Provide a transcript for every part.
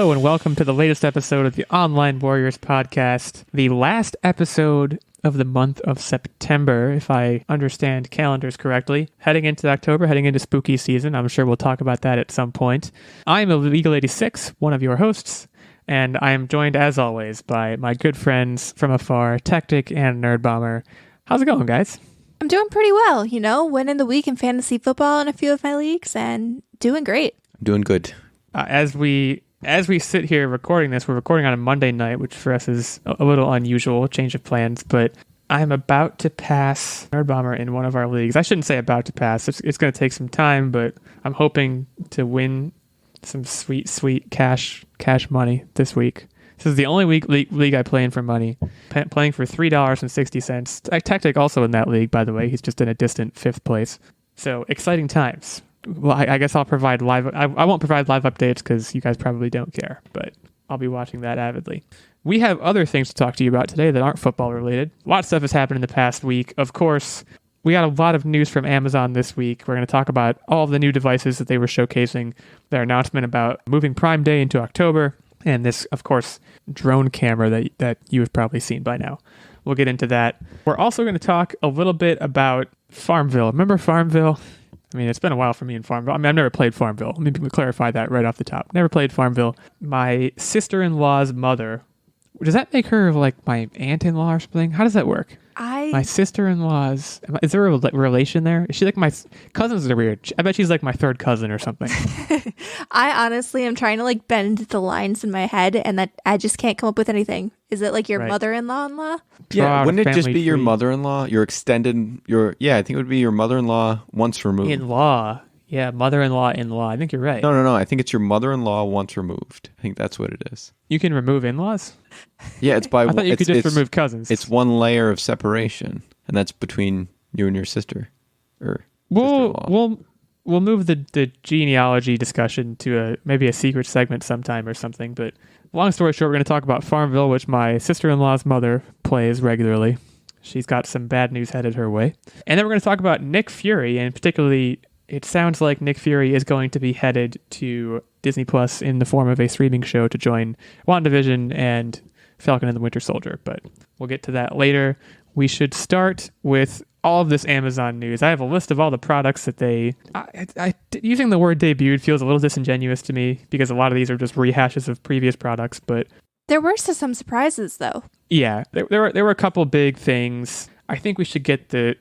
Hello and welcome to the latest episode of the Online Warriors podcast, the last episode of the month of September, if I understand calendars correctly. Heading into October, heading into spooky season. I'm sure we'll talk about that at some point. I'm Illeagle 86, one of your hosts, and I am joined as always by my good friends from afar, Techtic and Nerdbomber. How's it going, guys? I'm doing pretty well, winning the week in fantasy football in a few of my leagues and doing great. I'm doing good. As we sit here recording this, we're recording on a Monday night, which for us is a little unusual, change of plans, but I'm about to pass Nerdbomber in one of our leagues. I shouldn't say about to pass. It's going to take some time, but I'm hoping to win some sweet cash money this week. This is the only league I play in for money, playing for $3.60. Techtic also in that league, by the way. He's just in a distant 5th place. So exciting times. Well, I guess I'll provide live. I won't provide live updates because you guys probably don't care, but I'll be watching that avidly. We have other things to talk to you about today that aren't football related. A lot of stuff has happened in the past week. Of course, we got a lot of news from Amazon this week. We're going to talk about all of the new devices that they were showcasing, their announcement about moving Prime Day into October, and this, of course, drone camera that you have probably seen by now. We'll get into that. We're also going to talk a little bit about FarmVille. Remember FarmVille? I mean, it's been a while for me in FarmVille. I mean, I've never played FarmVille. Let me clarify that right off the top. Never played FarmVille. My sister-in-law's mother, does that make her like my aunt-in-law or something? How does that work? My sister-in-law's, is there a relation there? Is she like my cousins are weird. I bet she's like my third cousin or something. I honestly am trying to bend the lines in my head and that I just can't come up with anything. Is it like your mother-in-law? Yeah, wouldn't it just be your mother-in-law? I think it would be your mother-in-law once removed. In-law. Yeah, mother-in-law, in-law. I think you're right. No. I think it's your mother-in-law once removed. I think that's what it is. You can remove in-laws? Yeah, it's by... I thought you could just remove cousins. It's one layer of separation, and that's between you and your sister. Or We'll move the genealogy discussion to maybe a secret segment sometime or something, but long story short, we're going to talk about FarmVille, which my sister-in-law's mother plays regularly. She's got some bad news headed her way. And then we're going to talk about Nick Fury, and particularly... It sounds like Nick Fury is going to be headed to Disney Plus in the form of a streaming show to join WandaVision and Falcon and the Winter Soldier, but we'll get to that later. We should start with all of this Amazon news. I have a list of all the products that using the word debuted feels a little disingenuous to me because a lot of these are just rehashes of previous products, but... There were some surprises, though. Yeah, there were a couple big things. I think we should get the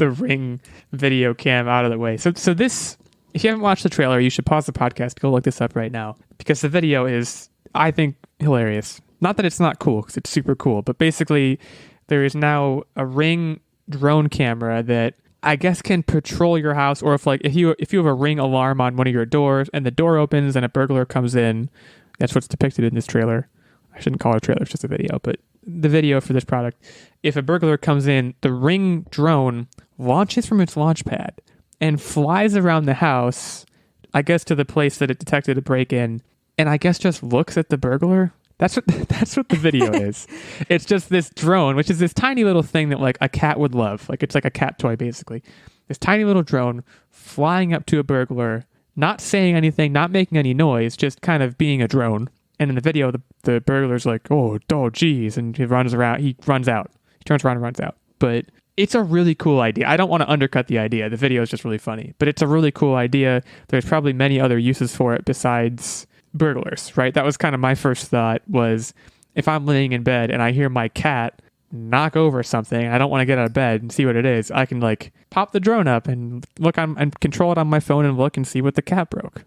Ring video cam out of the way. So this, if you haven't watched the trailer, you should pause the podcast, go look this up right now, because the video is, I think, hilarious. Not that it's not cool, because it's super cool, but basically there is now a Ring drone camera that I guess can patrol your house, or if you have a Ring alarm on one of your doors and the door opens and a burglar comes in, that's what's depicted in this trailer. I shouldn't call it a trailer, it's just a video, but the video for this product, if a burglar comes in, the Ring drone launches from its launch pad and flies around the house, I guess to the place that it detected a break-in, and I guess just looks at the burglar. That's what the video is. It's just this drone, which is this tiny little thing that like a cat would love. Like it's like a cat toy, basically. This tiny little drone flying up to a burglar, not saying anything, not making any noise, just kind of being a drone. And in the video, the burglar's like, oh, geez, and he runs out. He turns around and runs out. But it's a really cool idea. I don't want to undercut the idea. The video is just really funny. But it's a really cool idea. There's probably many other uses for it besides burglars, right? That was kind of my first thought was, if I'm laying in bed and I hear my cat knock over something, I don't want to get out of bed and see what it is, I can like pop the drone up and look on and control it on my phone and look and see what the cat broke,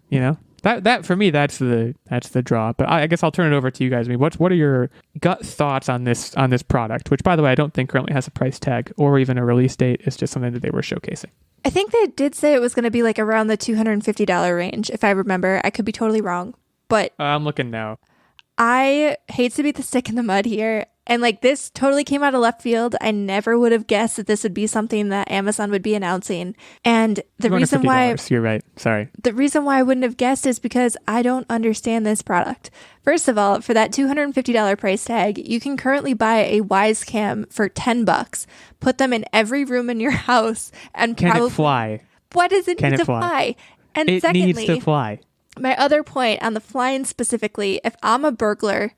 That for me, that's the draw. But I guess I'll turn it over to you guys. I mean, what are your gut thoughts on this product? Which, by the way, I don't think currently has a price tag or even a release date. It's just something that they were showcasing. I think they did say it was going to be like around the $250 range, if I remember. I could be totally wrong, but I'm looking now. I hate to beat the stick in the mud here. And like this totally came out of left field. I never would have guessed that this would be something that Amazon would be announcing. And the reason why... You're right. Sorry. The reason why I wouldn't have guessed is because I don't understand this product. First of all, for that $250 price tag, you can currently buy a Wise Cam for $10. Put them in every room in your house and Can it fly? What does it need to fly? And it secondly, needs to fly. My other point on the flying specifically, if I'm a burglar,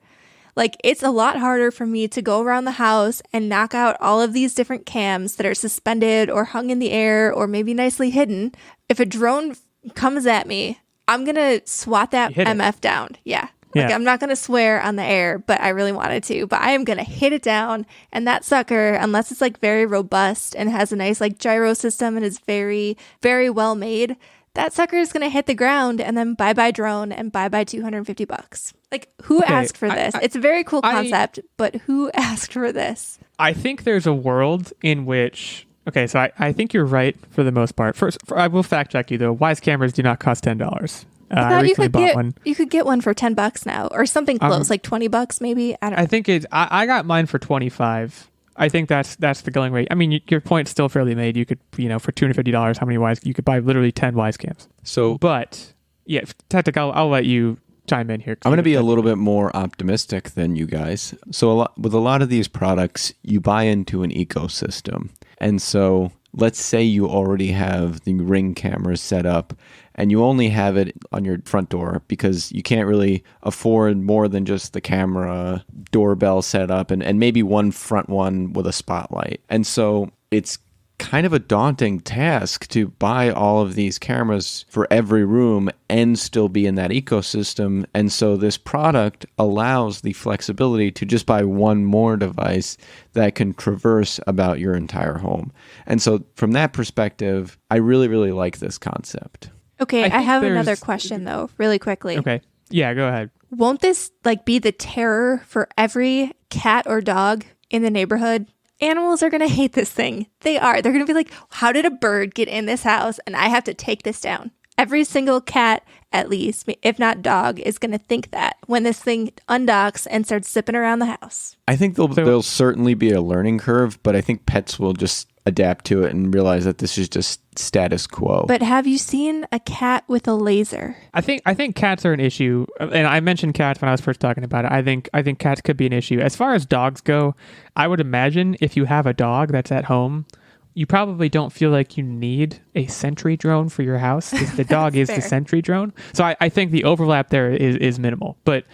like it's a lot harder for me to go around the house and knock out all of these different cams that are suspended or hung in the air or maybe nicely hidden. If a drone comes at me, I'm going to swat that MF down. Yeah. Like I'm not going to swear on the air, but I really wanted to. But I am going to hit it down. And that sucker, unless it's like very robust and has a nice like gyro system and is very, very well made, that sucker is going to hit the ground and then bye-bye drone and bye-bye $250. Like, who asked for this? It's a very cool concept, but who asked for this? I think there's a world in which... Okay, so I think you're right for the most part. First, I will fact check you, though. Wise cameras do not cost $10. I recently bought one. You could get one for $10 now, or something close, like $20 maybe. I don't know. I think it's... I got mine for $25. I think that's the going rate. I mean, your point's still fairly made. You could, for $250, how many Wise? You could buy literally 10 Wise cams. So, but yeah, Techtic, I'll let you chime in here. I'm going to be a little bit more optimistic than you guys. So, with a lot of these products, you buy into an ecosystem, and so let's say you already have the Ring cameras set up and you only have it on your front door because you can't really afford more than just the camera doorbell set up and maybe one front one with a spotlight. And so it's kind of a daunting task to buy all of these cameras for every room and still be in that ecosystem. And so this product allows the flexibility to just buy one more device that can traverse about your entire home. And so from that perspective, I really, really like this concept. Okay, I have another question though, really quickly. Okay. Yeah, go ahead. Won't this like be the terror for every cat or dog in the neighborhood? Animals are going to hate this thing. They are. They're going to be like, how did a bird get in this house and I have to take this down? Every single cat, at least, if not dog, is going to think that when this thing undocks and starts zipping around the house. I think there'll certainly be a learning curve, but I think pets will just adapt to it and realize that this is just status quo. But have you seen a cat with a laser? I think cats are an issue, and I mentioned cats when I was first talking about it. I think cats could be an issue. As far as dogs go, I would imagine if you have a dog that's at home, you probably don't feel like you need a sentry drone for your house. The dog is fair. the sentry drone. So I think the overlap there is minimal. But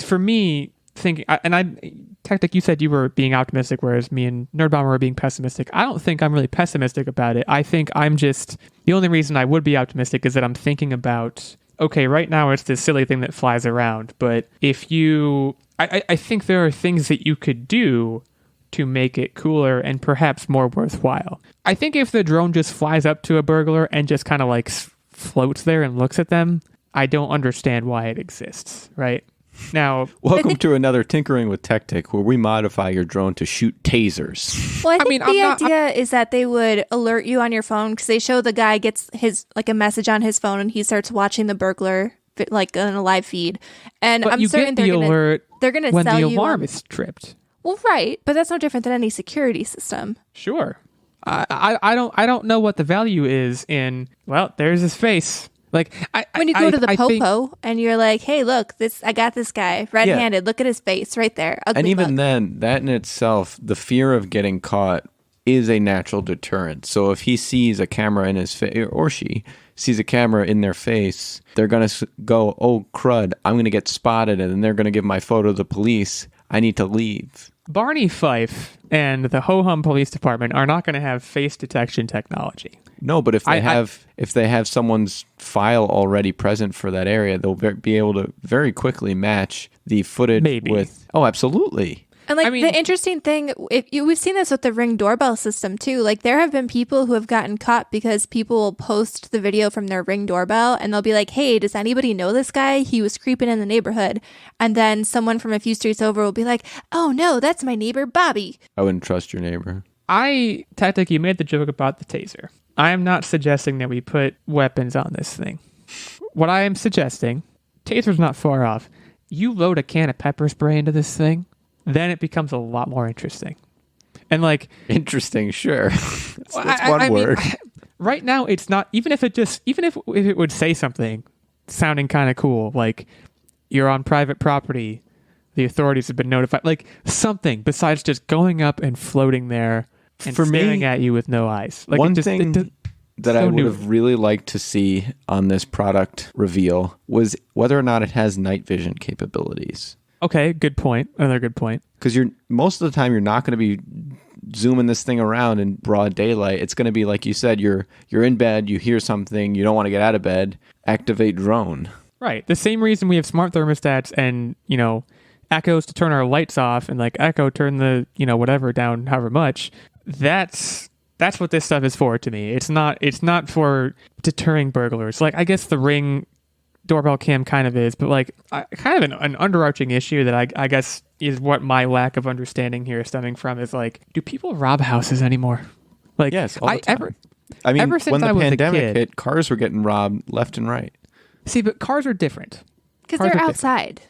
for me, thinking, Techtic, you said you were being optimistic, whereas me and Nerdbomber were being pessimistic. I don't think I'm really pessimistic about it. I think I'm just... The only reason I would be optimistic is that I'm thinking about, okay, right now it's this silly thing that flies around, but if you... I think there are things that you could do to make it cooler and perhaps more worthwhile. I think if the drone just flies up to a burglar and just kind of like floats there and looks at them, I don't understand why it exists, right? Now, welcome to another Tinkering with Techtic, where we modify your drone to shoot tasers. Well, I think the idea is that they would alert you on your phone because they show the guy gets his like a message on his phone and he starts watching the burglar like on a live feed. And I'm certain they're going to when sell the you alarm is tripped. Well, right, but that's no different than any security system. Sure, I don't know what the value is in. Well, there's his face. Like when you go to the popo and you're like, hey, look, I got this guy red-handed. Yeah. Look at his face right there. Ugly and even look. Then, that in itself, the fear of getting caught is a natural deterrent. So if he sees a camera in his face, or she sees a camera in their face, they're going to go, oh, crud, I'm going to get spotted, and then they're going to give my photo to the police. I need to leave. Barney Fife and the Ho-Hum Police Department are not going to have face detection technology. No, but if they have someone's file already present for that area, they'll be able to very quickly match the footage with... Oh, absolutely. And the interesting thing, we've seen this with the Ring doorbell system too. Like there have been people who have gotten caught because people will post the video from their Ring doorbell and they'll be like, hey, does anybody know this guy? He was creeping in the neighborhood. And then someone from a few streets over will be like, oh no, that's my neighbor Bobby. I wouldn't trust your neighbor. Techtic, you made the joke about the taser. I am not suggesting that we put weapons on this thing. What I am suggesting, taser's not far off. You load a can of pepper spray into this thing, then it becomes a lot more interesting. And like... Interesting, sure. that's one word. Mean, right now, it's not... Even if it would say something sounding kind of cool, like, you're on private property, the authorities have been notified, like something besides just going up and floating there and staring at you with no eyes. Like that I would have really liked to see on this product reveal was whether or not it has night vision capabilities. Okay, good point. Another good point. Because most of the time you're not going to be zooming this thing around in broad daylight. It's going to be like you said, you're in bed, you hear something, you don't want to get out of bed, activate drone. Right. The same reason we have smart thermostats and, echoes to turn our lights off and like echo turn the, whatever down however much. That's what this stuff is for to me. It's not for deterring burglars. Like I guess the Ring doorbell cam kind of is, but like kind of an underarching issue that I guess is what my lack of understanding here is stemming from is like, do people rob houses anymore? Like, yes, all the time. Ever since when the I was pandemic a kid, hit, cars were getting robbed left and right. See, but cars are different. Because they're outside.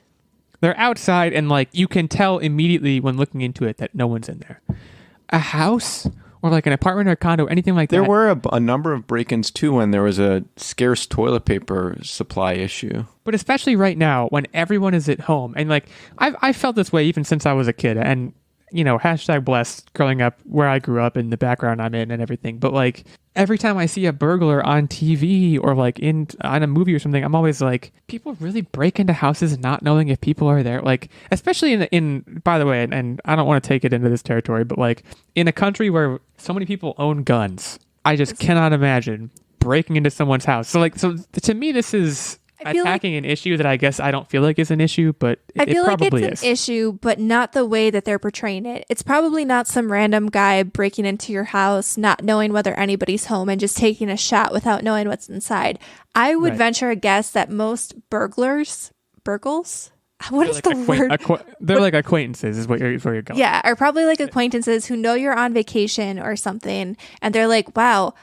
They're outside, and like you can tell immediately when looking into it that no one's in there. A house or like an apartment or a condo, anything like that. There were a number of break-ins too when there was a scarce toilet paper supply issue. But especially right now when everyone is at home, and like I felt this way even since I was a kid, and #blessed growing up where I grew up in the background I'm in and everything. But like every time I see a burglar on TV or like on a movie or something, I'm always like, people really break into houses not knowing if people are there. Like, especially in by the way, and I don't want to take it into this territory, but like in a country where so many people own guns, I just cannot imagine breaking into someone's house. So to me, this is attacking an issue that I guess I don't feel like is an issue, but I feel like it's an issue, but not the way that they're portraying it. It's probably not some random guy breaking into your house, not knowing whether anybody's home and just taking a shot without knowing what's inside. I would venture a guess that most burgals? What is the word? They're like acquaintances is where you're going. Yeah, are probably like acquaintances who know you're on vacation or something, and they're like, wow,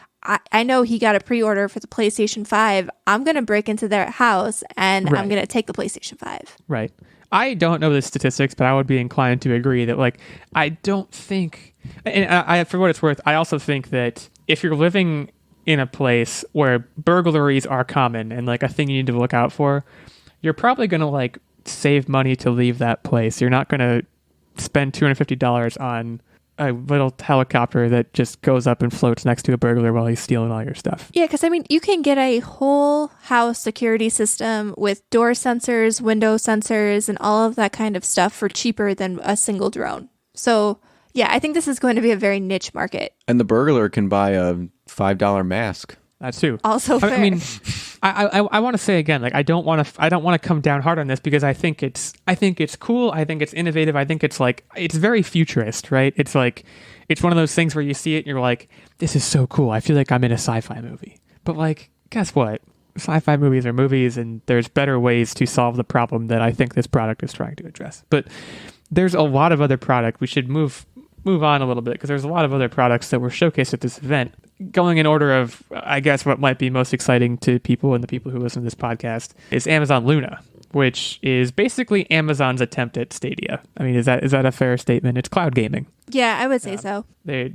I know he got a pre-order for the PlayStation 5. I'm going to break into their house and I'm going to take the PlayStation 5. Right. I don't know the statistics, but I would be inclined to agree that like, I don't think, and I for what it's worth, I also think that if you're living in a place where burglaries are common and like a thing you need to look out for, you're probably going to like save money to leave that place. You're not going to spend $250 on a little helicopter that just goes up and floats next to a burglar while he's stealing all your stuff. Yeah, because I mean, you can get a whole house security system with door sensors, window sensors, and all of that kind of stuff for cheaper than a single drone. So yeah, I think this is going to be a very niche market. And the burglar can buy a $5 mask. That's true. Also fair. I mean, I want to say again, like I don't want to come down hard on this because I think it's cool. I think it's innovative. I think it's like it's very futurist, right? It's like it's one of those things where you see it and you're like, this is so cool. I feel like I'm in a sci-fi movie. But like, guess what? Sci-fi movies are movies, and there's better ways to solve the problem that I think this product is trying to address. But there's a lot of other product. We should move on a little bit because there's a lot of other products that were showcased at this event. Going in order of, I guess, what might be most exciting to people and the people who listen to this podcast is Amazon Luna, which is basically Amazon's attempt at Stadia. I mean, is that a fair statement? It's cloud gaming. Yeah, I would say so. They're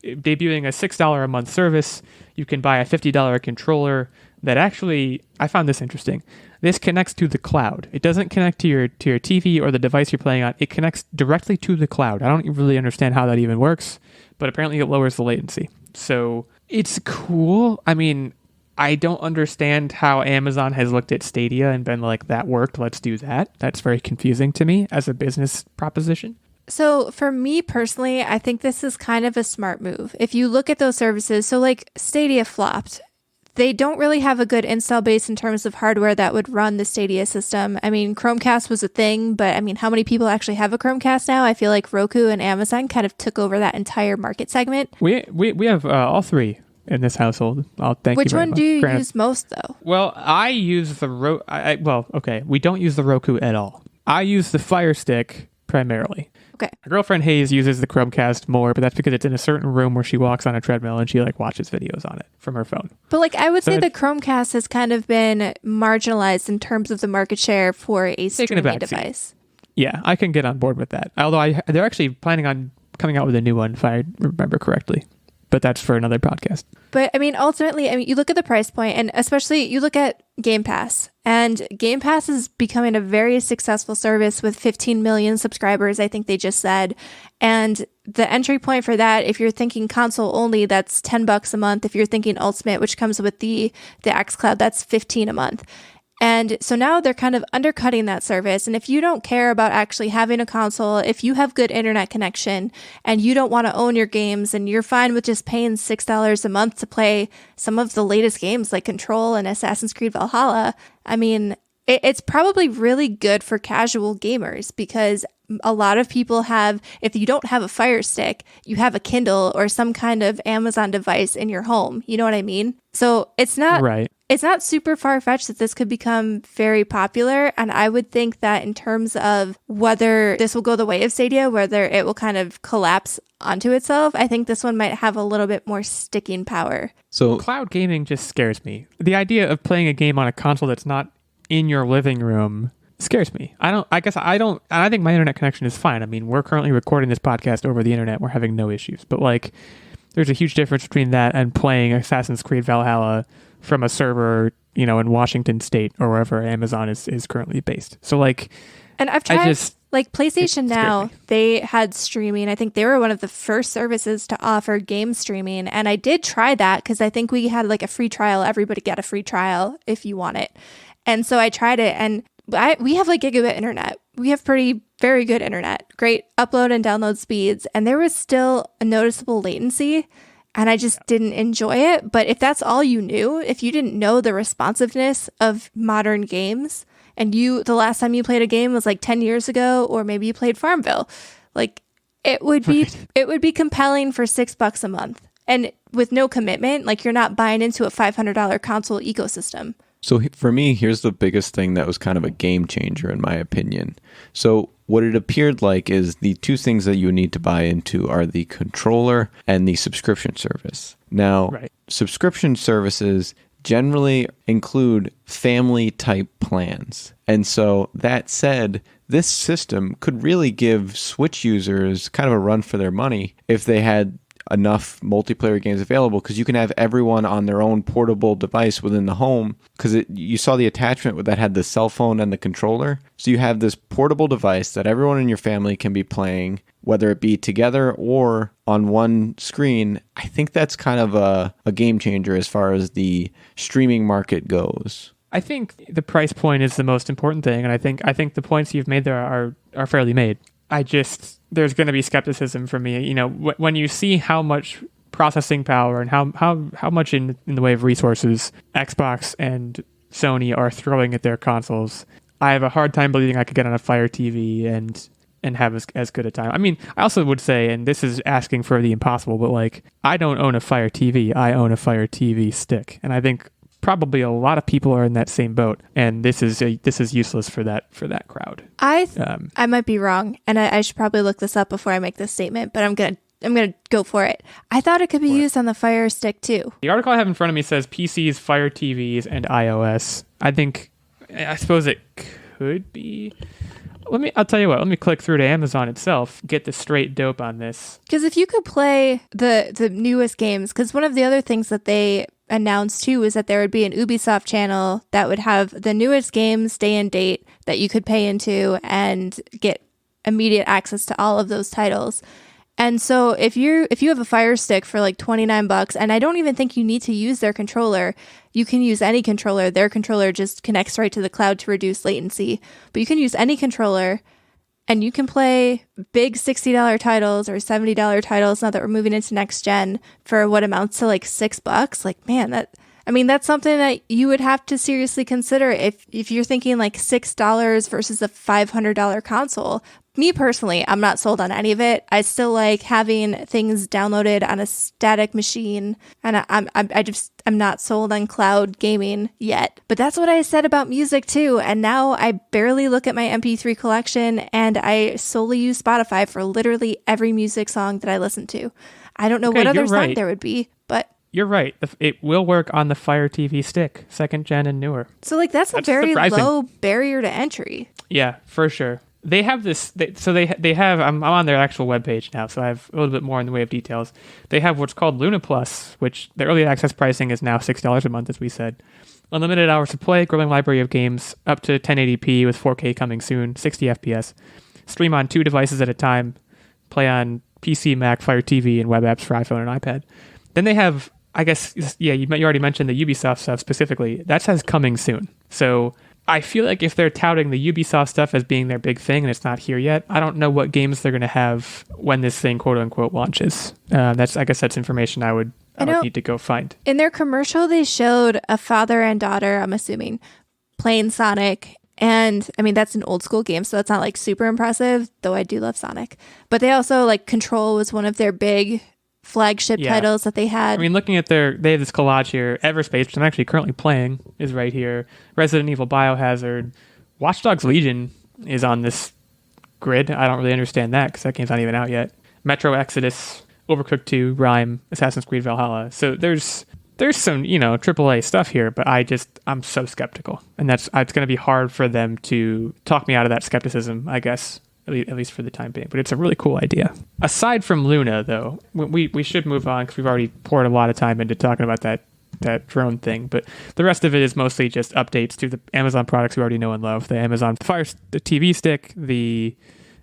debuting a $6 a month service. You can buy a $50 controller that actually, I found this interesting. This connects to the cloud. It doesn't connect to your TV or the device you're playing on. It connects directly to the cloud. I don't really understand how that even works, but apparently it lowers the latency. So it's cool. I mean, I don't understand how Amazon has looked at Stadia and been like, that worked, let's do that. That's very confusing to me as a business proposition. So for me personally, I think this is kind of a smart move. If you look at those services, so like Stadia flopped. They don't really have a good install base in terms of hardware that would run the Stadia system. I mean, Chromecast was a thing, but I mean, how many people actually have a Chromecast now? I feel like Roku and Amazon kind of took over that entire market segment. We have all three in this household. Which one do you use most, though? Well, I use the we don't use the Roku at all. I use the Fire Stick primarily. Okay. My girlfriend Hayes uses the Chromecast more, but that's because it's in a certain room where she walks on a treadmill and she like watches videos on it from her phone. But like I would say the Chromecast has kind of been marginalized in terms of the market share for a streaming device. Yeah, I can get on board with that. Although they're actually planning on coming out with a new one, if I remember correctly. but that's for another podcast. But I mean, ultimately, you look at the price point, and especially you look at Game Pass, and Game Pass is becoming a very successful service with 15 million subscribers, I think they just said. And the entry point for that, if you're thinking console only, that's $10 a month. If you're thinking Ultimate, which comes with the xCloud, that's $15 a month. And so now they're kind of undercutting that service. And if you don't care about actually having a console, if you have good internet connection and you don't want to own your games and you're fine with just paying $6 a month to play some of the latest games like Control and Assassin's Creed Valhalla, I mean, it's probably really good for casual gamers because a lot of people have, if you don't have a Fire Stick, you have a Kindle or some kind of Amazon device in your home. You know what I mean? So it's not right. It's not super far-fetched that this could become very popular. And I would think that in terms of whether this will go the way of Stadia, whether it will kind of collapse onto itself, I think this one might have a little bit more sticking power. So cloud gaming just scares me. The idea of playing a game on a console that's not in your living room scares me. I think my internet connection is fine. I mean, we're currently recording this podcast over the internet. We're having no issues. But like, there's a huge difference between that and playing Assassin's Creed Valhalla from a server, in Washington State or wherever Amazon is currently based. So like, and I've tried like PlayStation Now, they had streaming. I think they were one of the first services to offer game streaming. And I did try that because I think we had like a free trial. Everybody get a free trial if you want it. And so I tried it, and we have like gigabit internet. We have very good internet, great upload and download speeds. And there was still a noticeable latency. And I just didn't enjoy it. But if that's all you knew, if you didn't know the responsiveness of modern games, and the last time you played a game was like 10 years ago, or maybe you played FarmVille, like it would be compelling for $6 a month. And with no commitment, like you're not buying into a $500 console ecosystem. So for me, here's the biggest thing that was kind of a game changer in my opinion. So what it appeared like is the two things that you need to buy into are the controller and the subscription service. Now, subscription services generally include family type plans. And so that said, this system could really give Switch users kind of a run for their money if they had enough multiplayer games available, because you can have everyone on their own portable device within the home, because you saw the attachment that had the cell phone and the controller. So you have this portable device that everyone in your family can be playing, whether it be together or on one screen. I think that's kind of a game changer as far as the streaming market goes. I think the price point is the most important thing, and I think the points you've made there are fairly made. There's going to be skepticism for me. When you see how much processing power and how much in the way of resources Xbox and Sony are throwing at their consoles, I have a hard time believing I could get on a Fire TV and have as good a time. I mean, I also would say, and this is asking for the impossible, but like, I don't own a Fire TV. I own a Fire TV stick, and I think probably a lot of people are in that same boat, and this is useless for that crowd. I might be wrong, and I should probably look this up before I make this statement, but I'm gonna go for it. I thought it could be used on the Fire Stick too. The article I have in front of me says PCs, Fire TVs, and iOS. I suppose it could be. I'll tell you what, let me click through to Amazon itself, get the straight dope on this. Because if you could play the newest games, because one of the other things that they announced too is that there would be an Ubisoft channel that would have the newest games day and date that you could pay into and get immediate access to all of those titles. And so if you have a Fire Stick for like $29, and I don't even think you need to use their controller, you can use any controller. Their controller just connects right to the cloud to reduce latency. But you can use any controller, and you can play big $60 titles or $70 titles now that we're moving into next gen for what amounts to like $6. Like, man, that's something that you would have to seriously consider if you're thinking like $6 versus a $500 console. Me personally, I'm not sold on any of it. I still like having things downloaded on a static machine, and I'm not sold on cloud gaming yet. But that's what I said about music too. And now I barely look at my MP3 collection, and I solely use Spotify for literally every music song that I listen to. I don't know what other song there would be, but you're right. It will work on the Fire TV stick, 2nd gen and newer. So like that's a very surprising. Low barrier to entry. Yeah, for sure. they have this. They have. I'm on their actual webpage now, so I have a little bit more in the way of details. They have what's called Luna Plus, which the early access pricing is now $6 a month, as we said. Unlimited hours to play, growing library of games, up to 1080p with 4K coming soon, 60 FPS. Stream on 2 devices at a time. Play on PC, Mac, Fire TV, and web apps for iPhone and iPad. Then they have, I guess, yeah, you already mentioned the Ubisoft stuff specifically. That says coming soon. So I feel like if they're touting the Ubisoft stuff as being their big thing and it's not here yet, I don't know what games they're going to have when this thing, quote unquote, launches. I guess that's information I would need to go find. In their commercial, they showed a father and daughter, I'm assuming, playing Sonic. And I mean, that's an old school game, so that's not like super impressive, though I do love Sonic. But they also, like, Control was one of their big flagship titles that they had. I mean, looking at they have this collage here. Everspace, which I'm actually currently playing, is right here. Resident Evil, Biohazard, Watch Dogs Legion is on this grid. I don't really understand that because that game's not even out yet. Metro Exodus, Overcooked 2, Rime, Assassin's Creed Valhalla. So there's some, AAA stuff here, but I'm so skeptical. And it's going to be hard for them to talk me out of that skepticism, I guess, at least for the time being. But it's a really cool idea. Aside from Luna, though, we should move on because we've already poured a lot of time into talking about that drone thing. But the rest of it is mostly just updates to the Amazon products we already know and love. The Amazon Fire, the TV Stick, the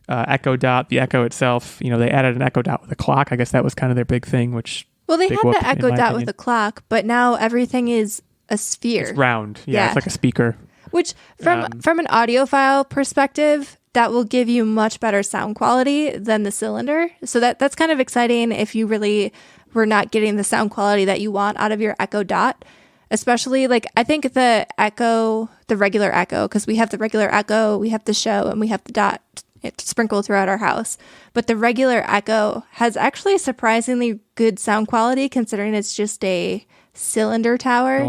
Echo Dot, the Echo itself. They added an Echo Dot with a clock. I guess that was kind of their big thing, which... Well, they had the Echo Dot with a clock, but now everything is a sphere. It's round. Yeah, it's like a speaker. Which, from an audiophile perspective, that will give you much better sound quality than the cylinder. So that's kind of exciting if you really were not getting the sound quality that you want out of your Echo Dot. Especially, like, I think the regular Echo, because we have the regular Echo, we have the Show, and we have the Dot sprinkled throughout our house. But the regular Echo has actually surprisingly good sound quality considering it's just a cylinder tower.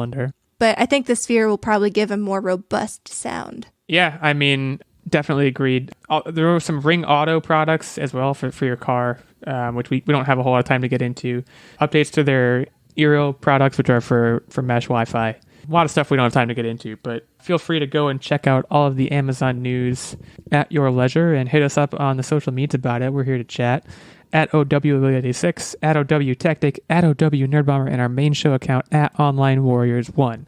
But I think the Sphere will probably give a more robust sound. Yeah, I mean, definitely agreed. There were some Ring Auto products as well for your car, which we don't have a whole lot of time to get into. Updates to their Eero products, which are for mesh Wi-Fi. A lot of stuff we don't have time to get into, but feel free to go and check out all of the Amazon news at your leisure and hit us up on the social medias about it. We're here to chat at OW86, at OW Techtic, at OW Nerdbomber, and our main show account at Online Warriors 1.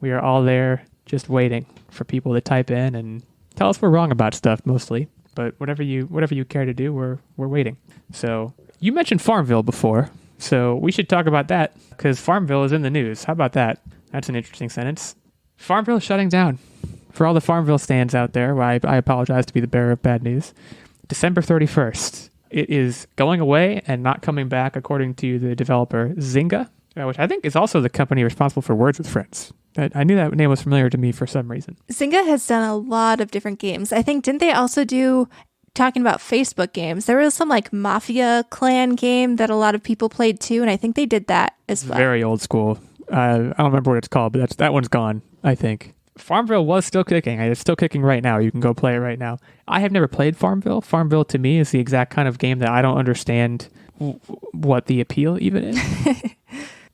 We are all there just waiting for people to type in and tell us we're wrong about stuff mostly, but whatever you care to do, we're waiting. So you mentioned FarmVille before, so we should talk about that because FarmVille is in the news. How about that? That's an interesting sentence. FarmVille shutting down. For all the FarmVille stands out there, I apologize to be the bearer of bad news. December 31st. It is going away and not coming back, according to the developer Zynga, which I think is also the company responsible for Words with Friends. I knew that name was familiar to me for some reason. Zynga has done a lot of different games. I think, didn't they also do, talking about Facebook games, there was some like Mafia Clan game that a lot of people played too, and I think they did that as well. Very old school. I don't remember what it's called, but that one's gone, I think. FarmVille was still kicking. It's still kicking right now. You can go play it right now. I have never played FarmVille. FarmVille, to me, is the exact kind of game that I don't understand what the appeal even is.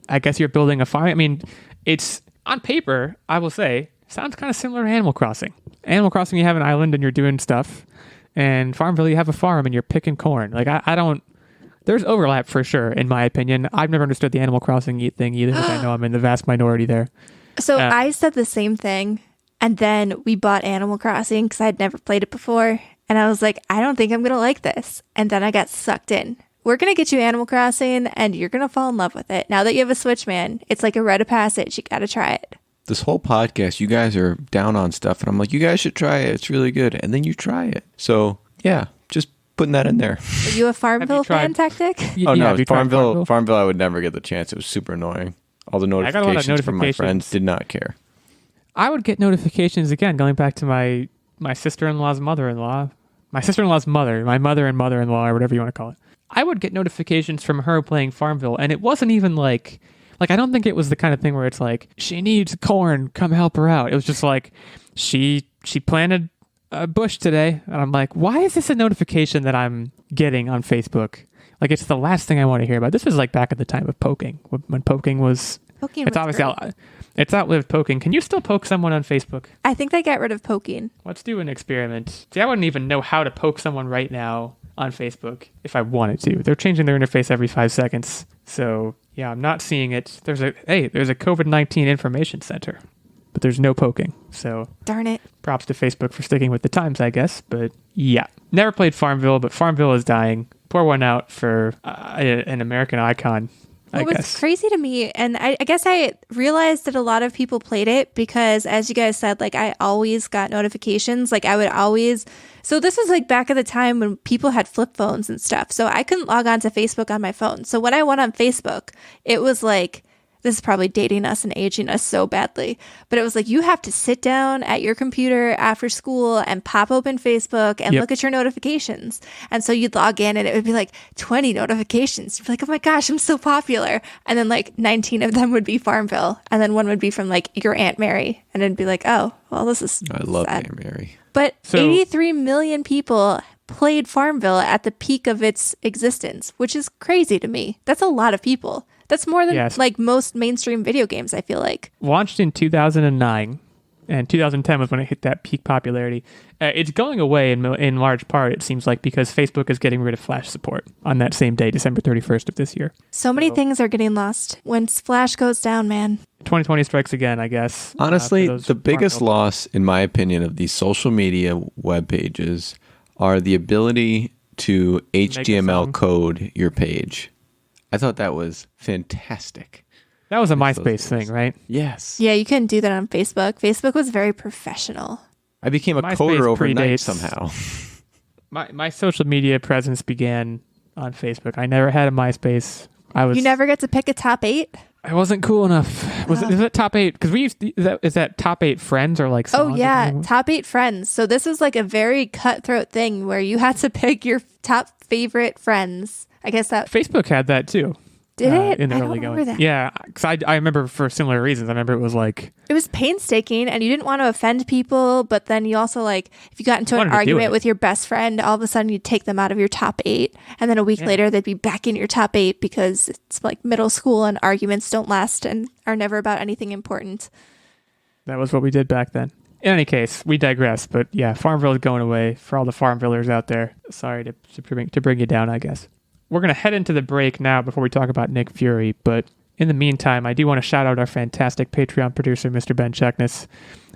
I guess you're building a farm. I mean, it's, on paper, I will say, sounds kind of similar to Animal Crossing. Animal Crossing, you have an island and you're doing stuff. And FarmVille, you have a farm and you're picking corn. Like, I don't... There's overlap for sure, in my opinion. I've never understood the Animal Crossing thing either, because I know I'm in the vast minority there. So I said the same thing, and then we bought Animal Crossing because I'd never played it before, and I was like, I don't think I'm going to like this. And then I got sucked in. We're going to get you Animal Crossing, and you're going to fall in love with it. Now that you have a Switch, man, it's like a rite of passage. You got to try it. This whole podcast, you guys are down on stuff, and I'm like, you guys should try it. It's really good. And then you try it. So, yeah, just putting that in there. Are you a FarmVille fan, Techtic? Oh, no, FarmVille, I would never get the chance. It was super annoying. All the notifications from my friends did not care. I would get notifications, again, going back to my sister-in-law's mother-in-law. My sister-in-law's mother, my mother and mother-in-law, or whatever you want to call it. I would get notifications from her playing FarmVille, and it wasn't even like I don't think it was the kind of thing where it's like, she needs corn, come help her out. It was just like, she planted a bush today, and I'm like, why is this a notification that I'm getting on Facebook? Like, it's the last thing I want to hear about. This is like back at the time of poking, when poking was Poking It's was obviously great. it's outlived poking. Can you still poke someone on Facebook? I think they got rid of poking. Let's do an experiment. See, I wouldn't even know how to poke someone right now on Facebook if I wanted to. They're changing their interface every 5 seconds. So, yeah, I'm not seeing it. There's a COVID-19 information center, but there's no poking. So, Darn it. props to Facebook for sticking with the times, I guess. But yeah, never played FarmVille, but FarmVille is dying. Pour one out for an American icon, I What guess. was crazy to me, and I guess I realized that a lot of people played it because, as you guys said, like I always got notifications. Like I would always. So this was like back at the time when people had flip phones and stuff. So I couldn't log on to Facebook on my phone. So when I went on Facebook, it was like, this is probably dating us and aging us so badly, but it was like you have to sit down at your computer after school and pop open Facebook and look at your notifications. And so you'd log in and it would be like 20 notifications. You'd be like, oh my gosh, I'm so popular. And then like 19 of them would be FarmVille. And then one would be from like your Aunt Mary. And it'd be like, oh, well, this is I love sad. Aunt Mary. But So- 83 million people played FarmVille at the peak of its existence, which is crazy to me. That's a lot of people. That's more than Yes. like most mainstream video games, I feel like. Launched in 2009, and 2010 was when it hit that peak popularity. It's going away in large part, it seems like, because Facebook is getting rid of Flash support on that same day, December 31st of this year. So many things are getting lost when Flash goes down, man. 2020 strikes again, I guess. Honestly, for those the biggest FarmVille. loss, in my opinion, of these social media web pages are the ability to HTML song. code your page. I thought that was fantastic. That was a Those MySpace days. thing, right? Yes. Yeah, you couldn't do that on Facebook. Facebook was very professional. I became a MySpace coder overnight predates- somehow. My social media presence began on Facebook. I never had a MySpace. You never get to pick a top 8? I wasn't cool enough. Is it top 8? Because we used to, is that top 8 friends or like songs Oh or yeah, something? top 8 friends. So this was like a very cutthroat thing where you had to pick your top favorite friends. I guess that Facebook had that too. did it. In the I early don't remember going. that. Yeah, because I remember for similar reasons. I remember it was like, It was painstaking, and you didn't want to offend people, but then you also like if you got into Wanted an to do argument it. with your best friend, all of a sudden you'd take them out of your top 8, and then a week later they'd be back in your top 8 because it's like middle school and arguments don't last and are never about anything important. that was what we did back then. In any case, we digress. But yeah, FarmVille is going away for all the FarmVillers out there. Sorry to bring you down, I guess. We're going to head into the break now before we talk about Nick Fury. But in the meantime, I do want to shout out our fantastic Patreon producer, Mr. Ben Checkness.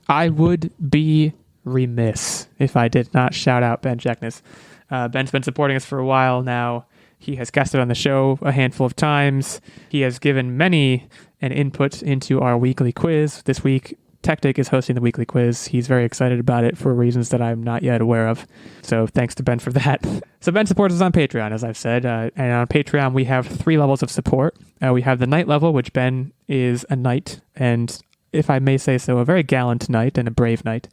I would be remiss if I did not shout out Ben Checkness. Ben's been supporting us for a while now. He has guested on the show a handful of times. He has given many an input into our weekly quiz. This week, Techtic is hosting the weekly quiz. He's very excited about it for reasons that I'm not yet aware of. So thanks to Ben for that. So Ben supports us on Patreon, as I've said. And on Patreon, we have 3 levels of support. We have the knight level, which Ben is a knight. And if I may say so, a very gallant knight and a brave knight.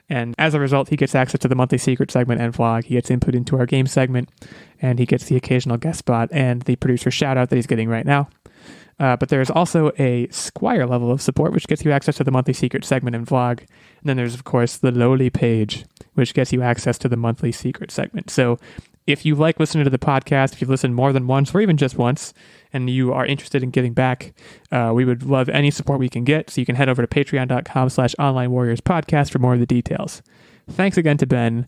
And as a result, he gets access to the monthly secret segment and vlog. He gets input into our game segment. And he gets the occasional guest spot and the producer shout out that he's getting right now. But there's also a Squire level of support, which gets you access to the monthly secret segment and vlog. And then there's, of course, the lowly page, which gets you access to the monthly secret segment. So if you like listening to the podcast, if you've listened more than once or even just once, and you are interested in giving back, we would love any support we can get. So you can head over to patreon.com/onlinewarriorspodcast for more of the details. Thanks again to Ben.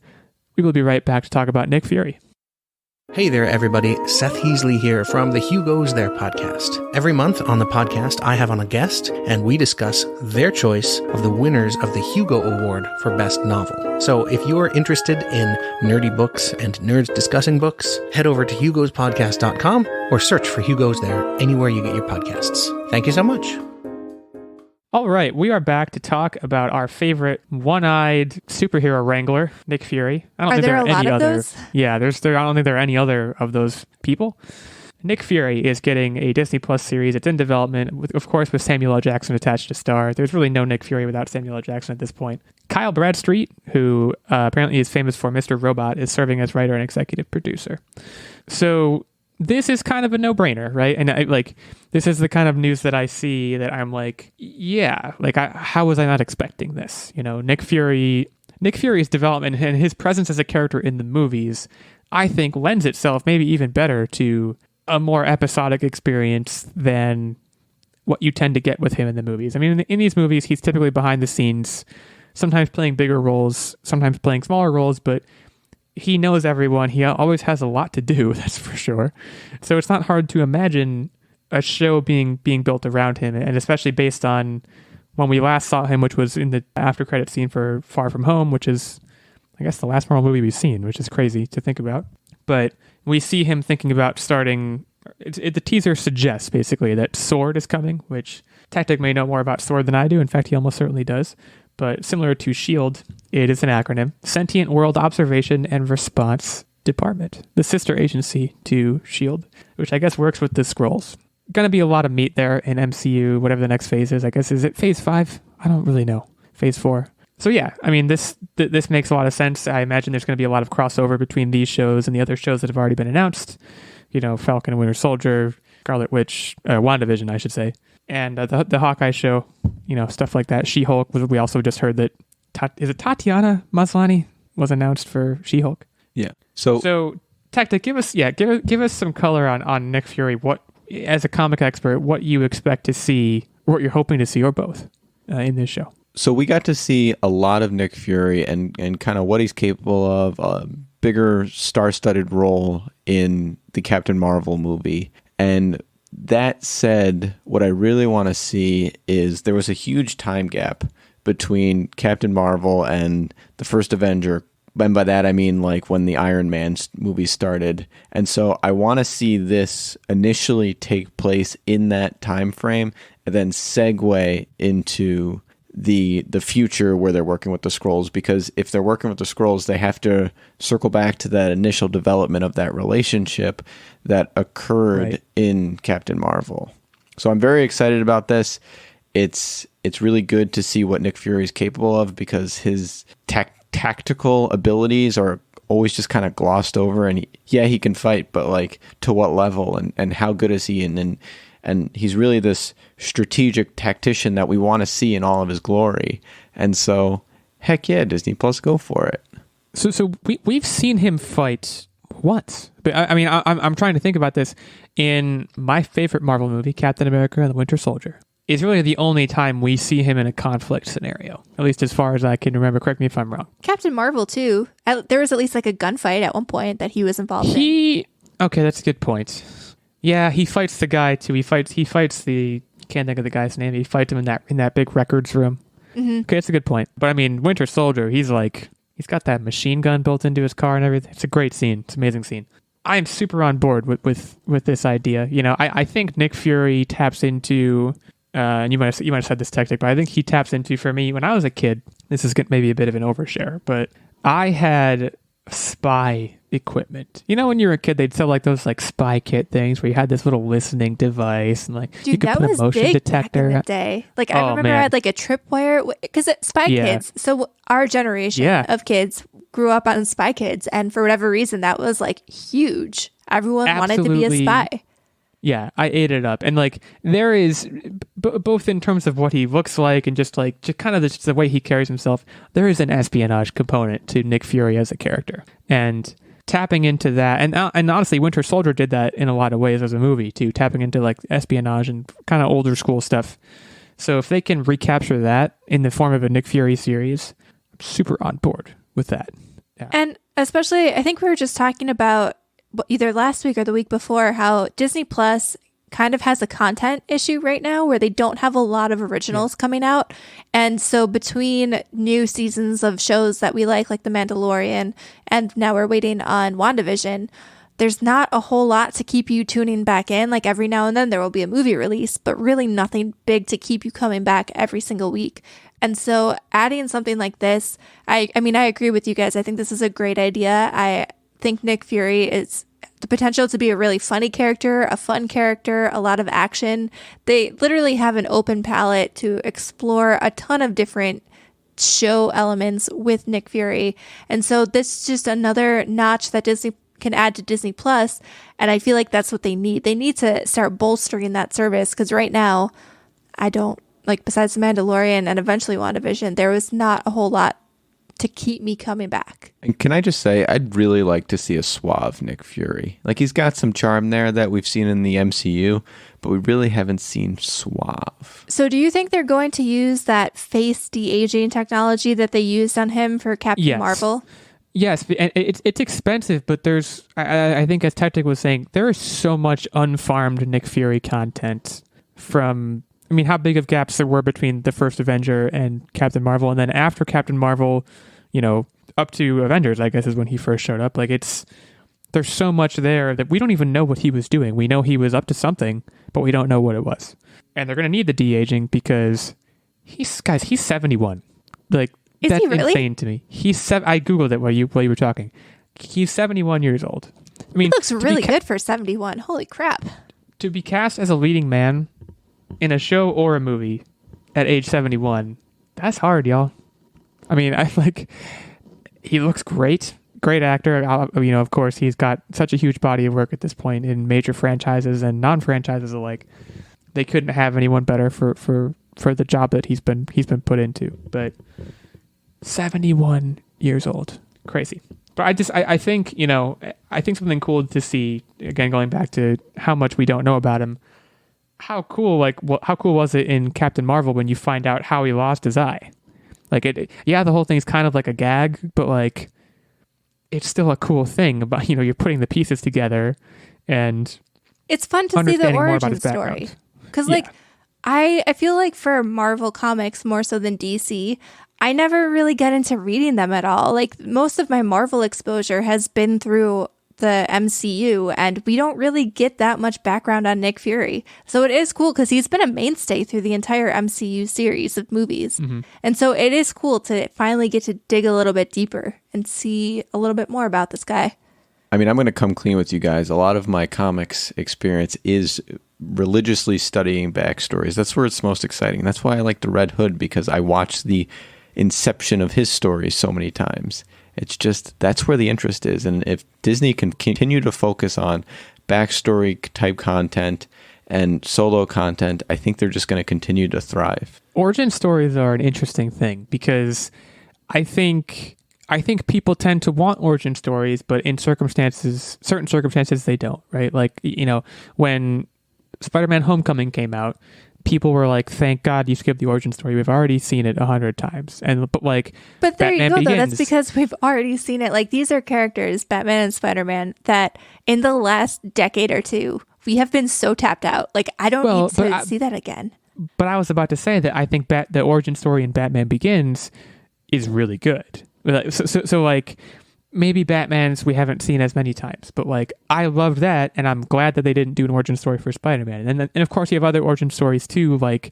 We will be right back to talk about Nick Fury. Hey there, everybody. Seth Heasley here from the Hugo's There podcast. Every month on the podcast, I have on a guest, and we discuss their choice of the winners of the Hugo Award for Best Novel. So if you are interested in nerdy books and nerds discussing books, head over to hugospodcast.com or search for Hugo's There anywhere you get your podcasts. Thank you so much. All right, we are back to talk about our favorite one-eyed superhero wrangler, Nick Fury. I don't Are think there are a lot any of other. those? Yeah, I don't think there are any other of those people. Nick Fury is getting a Disney Plus series. It's in development, of course, with Samuel L. Jackson attached to star. There's really no Nick Fury without Samuel L. Jackson at this point. Kyle Bradstreet, who apparently is famous for Mr. Robot, is serving as writer and executive producer. So this is kind of a no-brainer, right? And this is the kind of news that I see that I'm like, yeah, how was I not expecting this? You know, Nick Fury's development and his presence as a character in the movies, I think lends itself maybe even better to a more episodic experience than what you tend to get with him in the movies. I mean, in these movies, he's typically behind the scenes, sometimes playing bigger roles, sometimes playing smaller roles, but he knows everyone. He always has a lot to do, that's for sure. So it's not hard to imagine a show being built around him, and especially based on when we last saw him, which was in the after credit scene for Far From Home, which is, I guess, the last Marvel movie we've seen, which is crazy to think about. But we see him thinking about starting. The teaser suggests basically that Sword is coming, which Techtic may know more about Sword than I do. In fact, he almost certainly does. But similar to SHIELD, it is an acronym: Sentient World Observation and Response Department, the sister agency to SHIELD, which I guess works with the Skrulls. Going to be a lot of meat there in MCU, whatever the next phase is. I guess, is it phase 5? I don't really know. Phase 4. So yeah, I mean, this makes a lot of sense. I imagine there's going to be a lot of crossover between these shows and the other shows that have already been announced. You know, Falcon and Winter Soldier, Scarlet Witch, WandaVision, I should say, and the Hawkeye show, you know, stuff like that. She-Hulk, we also just heard that, is it Tatiana Maslany was announced for She-Hulk? Yeah. So Techtic, give us some color on Nick Fury, what, as a comic expert, what you expect to see, what you're hoping to see, or both, in this show. So we got to see a lot of Nick Fury and kind of what he's capable of, a bigger star-studded role in the Captain Marvel movie. And that said, what I really want to see is there was a huge time gap between Captain Marvel and the first Avenger. And by that, I mean like when the Iron Man movie started. And so I want to see this initially take place in that time frame and then segue into the future where they're working with the Skrulls, because if they're working with the Skrulls, they have to circle back to that initial development of that relationship that occurred in Captain Marvel. So I'm very excited about this. It's really good to see what Nick Fury is capable of, because his tactical abilities are always just kind of glossed over. And he can fight, but like to what level and how good is he? And he's really this strategic tactician that we want to see in all of his glory. And so, heck yeah, Disney Plus, go for it. So we've seen him fight once. But I mean, I'm trying to think about this. In my favorite Marvel movie, Captain America and the Winter Soldier, is really the only time we see him in a conflict scenario, at least as far as I can remember. Correct me if I'm wrong. Captain Marvel, too. There was at least like a gunfight at one point that he was involved in. Okay, that's a good point. Yeah, he fights the guy too. He fights the, can't think of the guy's name. He fights him in that big records room. Mm-hmm. Okay, that's a good point. But I mean, Winter Soldier, he's got that machine gun built into his car and everything. It's a great scene. It's an amazing scene. I am super on board with this idea. You know, I think Nick Fury taps into, and you might have said this Techtic, but I think he taps into, for me, when I was a kid, this is maybe a bit of an overshare, but I had spy equipment. You know, when you were a kid, they'd sell like those like spy kit things where you had this little listening device and like you could put a motion detector. Back in the day. Like I remember I had like a tripwire, because Spy Kids. So our generation of kids grew up on Spy Kids, and for whatever reason that was like huge. Everyone wanted to be a spy. Yeah, I ate it up. And like there is both in terms of what he looks like and just kind of the way he carries himself, there is an espionage component to Nick Fury as a character. And tapping into that, and honestly, Winter Soldier did that in a lot of ways as a movie too, tapping into like espionage and kind of older school stuff. So if they can recapture that in the form of a Nick Fury series, I'm super on board with that. Yeah. And especially, I think we were just talking about either last week or the week before how Disney Plus kind of has a content issue right now where they don't have a lot of originals coming out. And so between new seasons of shows that we like The Mandalorian, and now we're waiting on WandaVision, there's not a whole lot to keep you tuning back in. Like every now and then there will be a movie release, but really nothing big to keep you coming back every single week. And so adding something like this, I mean, I agree with you guys. I think this is a great idea. I think Nick Fury is the potential to be a really funny character, a fun character, a lot of action. They literally have an open palette to explore a ton of different show elements with Nick Fury. And so this is just another notch that Disney can add to Disney Plus. And I feel like that's what they need. They need to start bolstering that service, because right now, I don't, like, besides The Mandalorian and eventually WandaVision, there was not a whole lot to keep me coming back. And can I just say, I'd really like to see a suave Nick Fury. Like, he's got some charm there that we've seen in the MCU, but we really haven't seen suave. So do you think they're going to use that face de-aging technology that they used on him for Captain Marvel? Yes, and it's expensive, but there's, I think as Techtic was saying, there is so much unfarmed Nick Fury content from, I mean, how big of gaps there were between the first Avenger and Captain Marvel, and then after Captain Marvel, you know, up to Avengers, I guess is when he first showed up. Like, there's so much there that we don't even know what he was doing. We know he was up to something, but we don't know what it was. And they're going to need the de-aging because he's 71. Like, is that's he really? insane to me. I Googled it while you were talking. He's 71 years old. I mean, he looks really good for 71. Holy crap. To be cast as a leading man in a show or a movie at age 71, that's hard, y'all. I mean, he looks great. Great actor. You know, of course, he's got such a huge body of work at this point in major franchises and non-franchises alike. They couldn't have anyone better for the job that he's been put into. But 71 years old. Crazy. But I think, you know, I think something cool to see, again, going back to how much we don't know about him, how cool was it in Captain Marvel when you find out how he lost his eye? Like, the whole thing's kind of like a gag, but like, it's still a cool thing about, you know, you're putting the pieces together and it's fun to see the origin story. Because like, I feel like for Marvel Comics more so than DC, I never really get into reading them at all. Like, most of my Marvel exposure has been through the MCU, and we don't really get that much background on Nick Fury. So it is cool because he's been a mainstay through the entire MCU series of movies. Mm-hmm. And so it is cool to finally get to dig a little bit deeper and see a little bit more about this guy. I mean, I'm going to come clean with you guys. A lot of my comics experience is religiously studying backstories. That's where it's most exciting. That's why I like the Red Hood, because I watched the inception of his story so many times. It's just, that's where the interest is. And if Disney can continue to focus on backstory type content and solo content, I think they're just going to continue to thrive. Origin stories are an interesting thing because I think people tend to want origin stories, but in certain circumstances, they don't, right? Like, you know, when Spider-Man Homecoming came out, people were like, thank God you skipped the origin story. We've already seen it 100 times. But there Batman you go, Begins, though. That's because we've already seen it. Like, these are characters, Batman and Spider-Man, that in the last decade or two, we have been so tapped out. Like, I don't need to see that again. But I was about to say that I think the origin story in Batman Begins is really good. So like, maybe Batman's we haven't seen as many times, but like, I loved that, and I'm glad that they didn't do an origin story for Spider-Man. And of course you have other origin stories too, like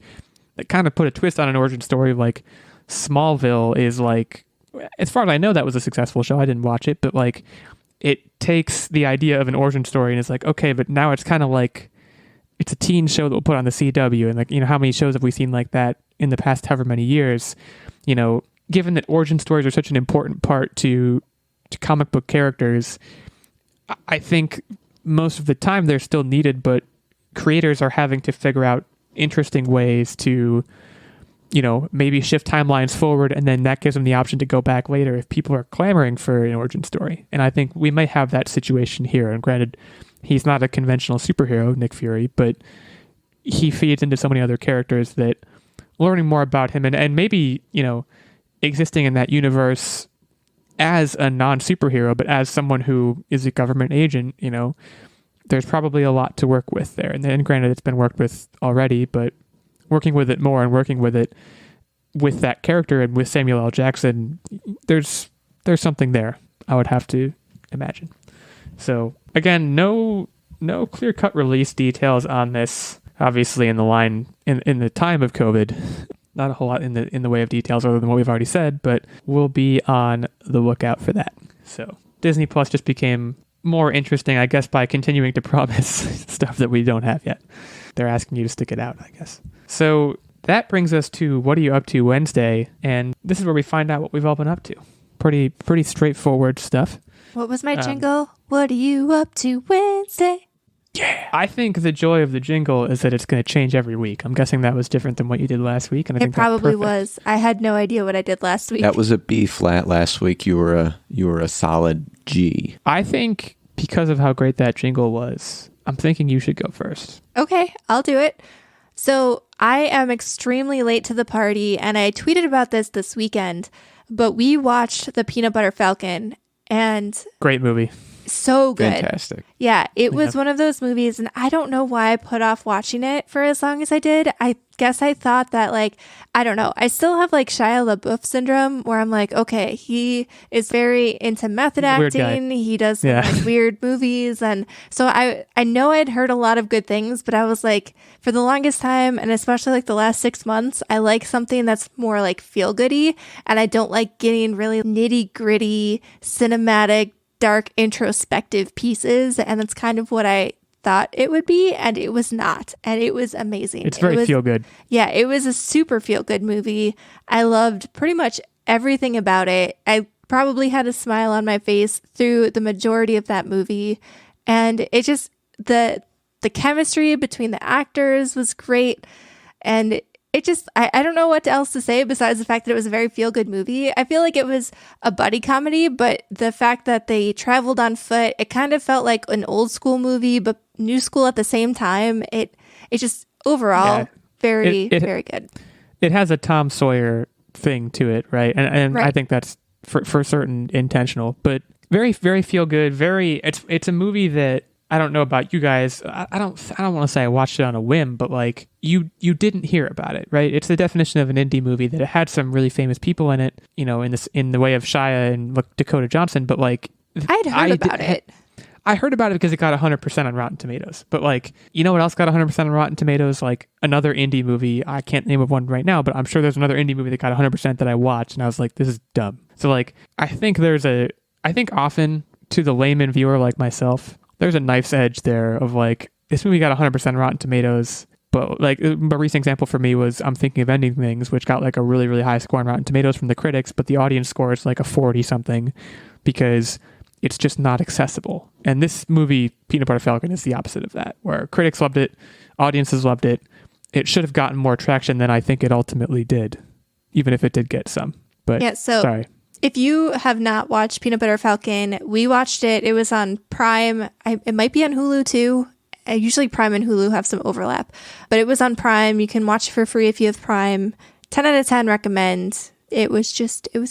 that kind of put a twist on an origin story. Like Smallville is like, as far as I know, that was a successful show. I didn't watch it, but like, it takes the idea of an origin story and it's like, okay, but now it's kind of like it's a teen show that we'll put on the CW, and like, you know, how many shows have we seen like that in the past however many years? You know, given that origin stories are such an important part to comic book characters, I think most of the time they're still needed, but creators are having to figure out interesting ways to, you know, maybe shift timelines forward, and then that gives them the option to go back later if people are clamoring for an origin story. And I think we might have that situation here. And granted, he's not a conventional superhero, Nick Fury, but he feeds into so many other characters that learning more about him and maybe, you know, existing in that universe as a non-superhero, but as someone who is a government agent, you know, there's probably a lot to work with there. And then granted, it's been worked with already, but working with it more and working with it with that character and with Samuel L. Jackson, there's something there, I would have to imagine. So again, no clear-cut release details on this, obviously in the time of COVID. Not a whole lot in the way of details other than what we've already said, but we'll be on the lookout for that. So Disney Plus just became more interesting, I guess, by continuing to promise stuff that we don't have yet. They're asking you to stick it out, I guess. So that brings us to What Are You Up To Wednesday, and this is where we find out what we've all been up to. Pretty straightforward stuff. What was my jingle? What are you up to Wednesday? Yeah. I think the joy of the jingle is that it's going to change every week. I'm guessing that was different than what you did last week. And I think It probably that's perfect. was. I had no idea what I did last week. That was a B flat last week. You were a solid G. I think because of how great that jingle was, I'm thinking you should go first. Okay, I'll do it. So I am extremely late to the party, and I tweeted about this weekend, but we watched the Peanut Butter Falcon, and Great movie. so good. Fantastic. Yeah, it was one of those movies, and I don't know why I put off watching it for as long as I did. I guess I thought that, like, I don't know. I still have, like, Shia LaBeouf syndrome, where I'm like, okay, he is very into method Weird guy. acting. He does some, like, weird movies. And so I know I'd heard a lot of good things, but I was like, for the longest time, and especially, like, the last 6 months, I like something that's more, like, feel-goody, and I don't like getting really nitty-gritty, cinematic, dark introspective pieces, and that's kind of what I thought it would be, and it was not, and it was amazing. It's very feel good. Yeah, it was a super feel good movie. I loved pretty much everything about it. I probably had a smile on my face through the majority of that movie, and it just the chemistry between the actors was great, and it just, I don't know what else to say besides the fact that it was a very feel-good movie. I feel like it was a buddy comedy, but the fact that they traveled on foot, it kind of felt like an old school movie, but new school at the same time. It just, overall, very good. It has a Tom Sawyer thing to it, right? And Right. I think that's for certain intentional, but very, very feel good. It's a movie that, I don't know about you guys. I don't want to say I watched it on a whim, but like you didn't hear about it, right? It's the definition of an indie movie that it had some really famous people in it, you know, in the way of Shia and Dakota Johnson. But like I'd heard about it. I heard about it because it got 100% on Rotten Tomatoes. But like, you know what else got 100% on Rotten Tomatoes? Like another indie movie. I can't name of one right now, but I'm sure there's another indie movie that got 100% that I watched, and I was like, this is dumb. So like, I think often to the layman viewer like myself, there's a knife's edge there of like, this movie got 100% Rotten Tomatoes, but like a recent example for me was I'm Thinking of Ending Things, which got like a really, really high score on Rotten Tomatoes from the critics, but the audience score is like a 40 something because it's just not accessible. And this movie, Peanut Butter Falcon, is the opposite of that, where critics loved it, audiences loved it. It should have gotten more traction than I think it ultimately did, even if it did get some. But Yeah, so sorry. if you have not watched Peanut Butter Falcon, we watched it. It was on Prime. It might be on Hulu too. Usually Prime and Hulu have some overlap, but it was on Prime. You can watch it for free if you have Prime. 10 out of 10 recommend. It was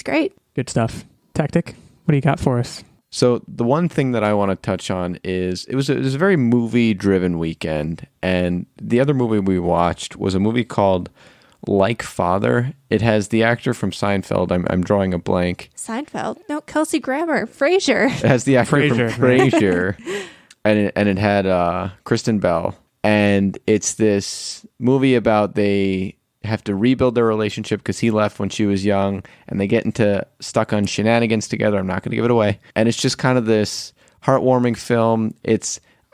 great. Good stuff. Techtic, what do you got for us? So the one thing that I want to touch on is it was a very movie-driven weekend, and the other movie we watched was a movie called Like Father. It has the actor from Seinfeld. I'm drawing a blank. Seinfeld? No, Kelsey Grammer. Frasier. It has the actor Frasier. from Frasier, and it had Kristen Bell. And it's this movie about they have to rebuild their relationship because he left when she was young, and they get stuck on shenanigans together. I'm not going to give it away. And it's just kind of this heartwarming film.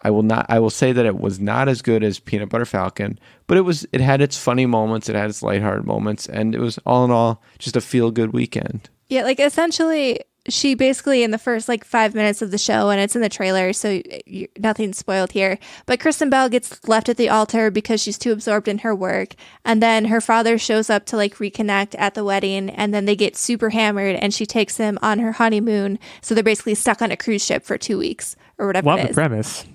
I will say that it was not as good as Peanut Butter Falcon, but it had its funny moments, it had its lighthearted moments, and it was all in all just a feel-good weekend. Yeah, like essentially, she basically in the first like 5 minutes of the show, and it's in the trailer, so nothing's spoiled here. But Kristen Bell gets left at the altar because she's too absorbed in her work, and then her father shows up to like reconnect at the wedding, and then they get super hammered, and she takes him on her honeymoon. So they're basically stuck on a cruise ship for 2 weeks or whatever. Love it the is. premise.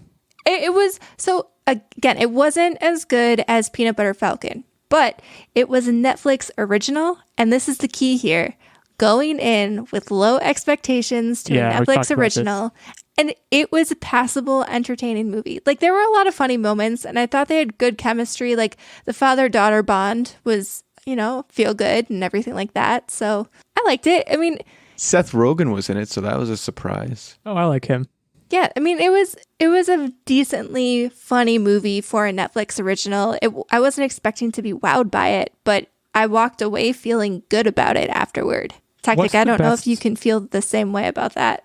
It was, so again, it wasn't as good as Peanut Butter Falcon, but it was a Netflix original, and this is the key here. Going in with low expectations to a we talked Netflix about original, and it was a passable, entertaining movie. Like, there were a lot of funny moments, and I thought they had good chemistry. Like, the father-daughter bond was, feel good and everything like that. So I liked it. I mean, Seth Rogen was in it, so that was a surprise. Oh, I like him. yeah, I mean, it was a decently funny movie for a Netflix original. I wasn't expecting to be wowed by it, but I walked away feeling good about it afterward. Techtic, I don't know if you can feel the same way about that.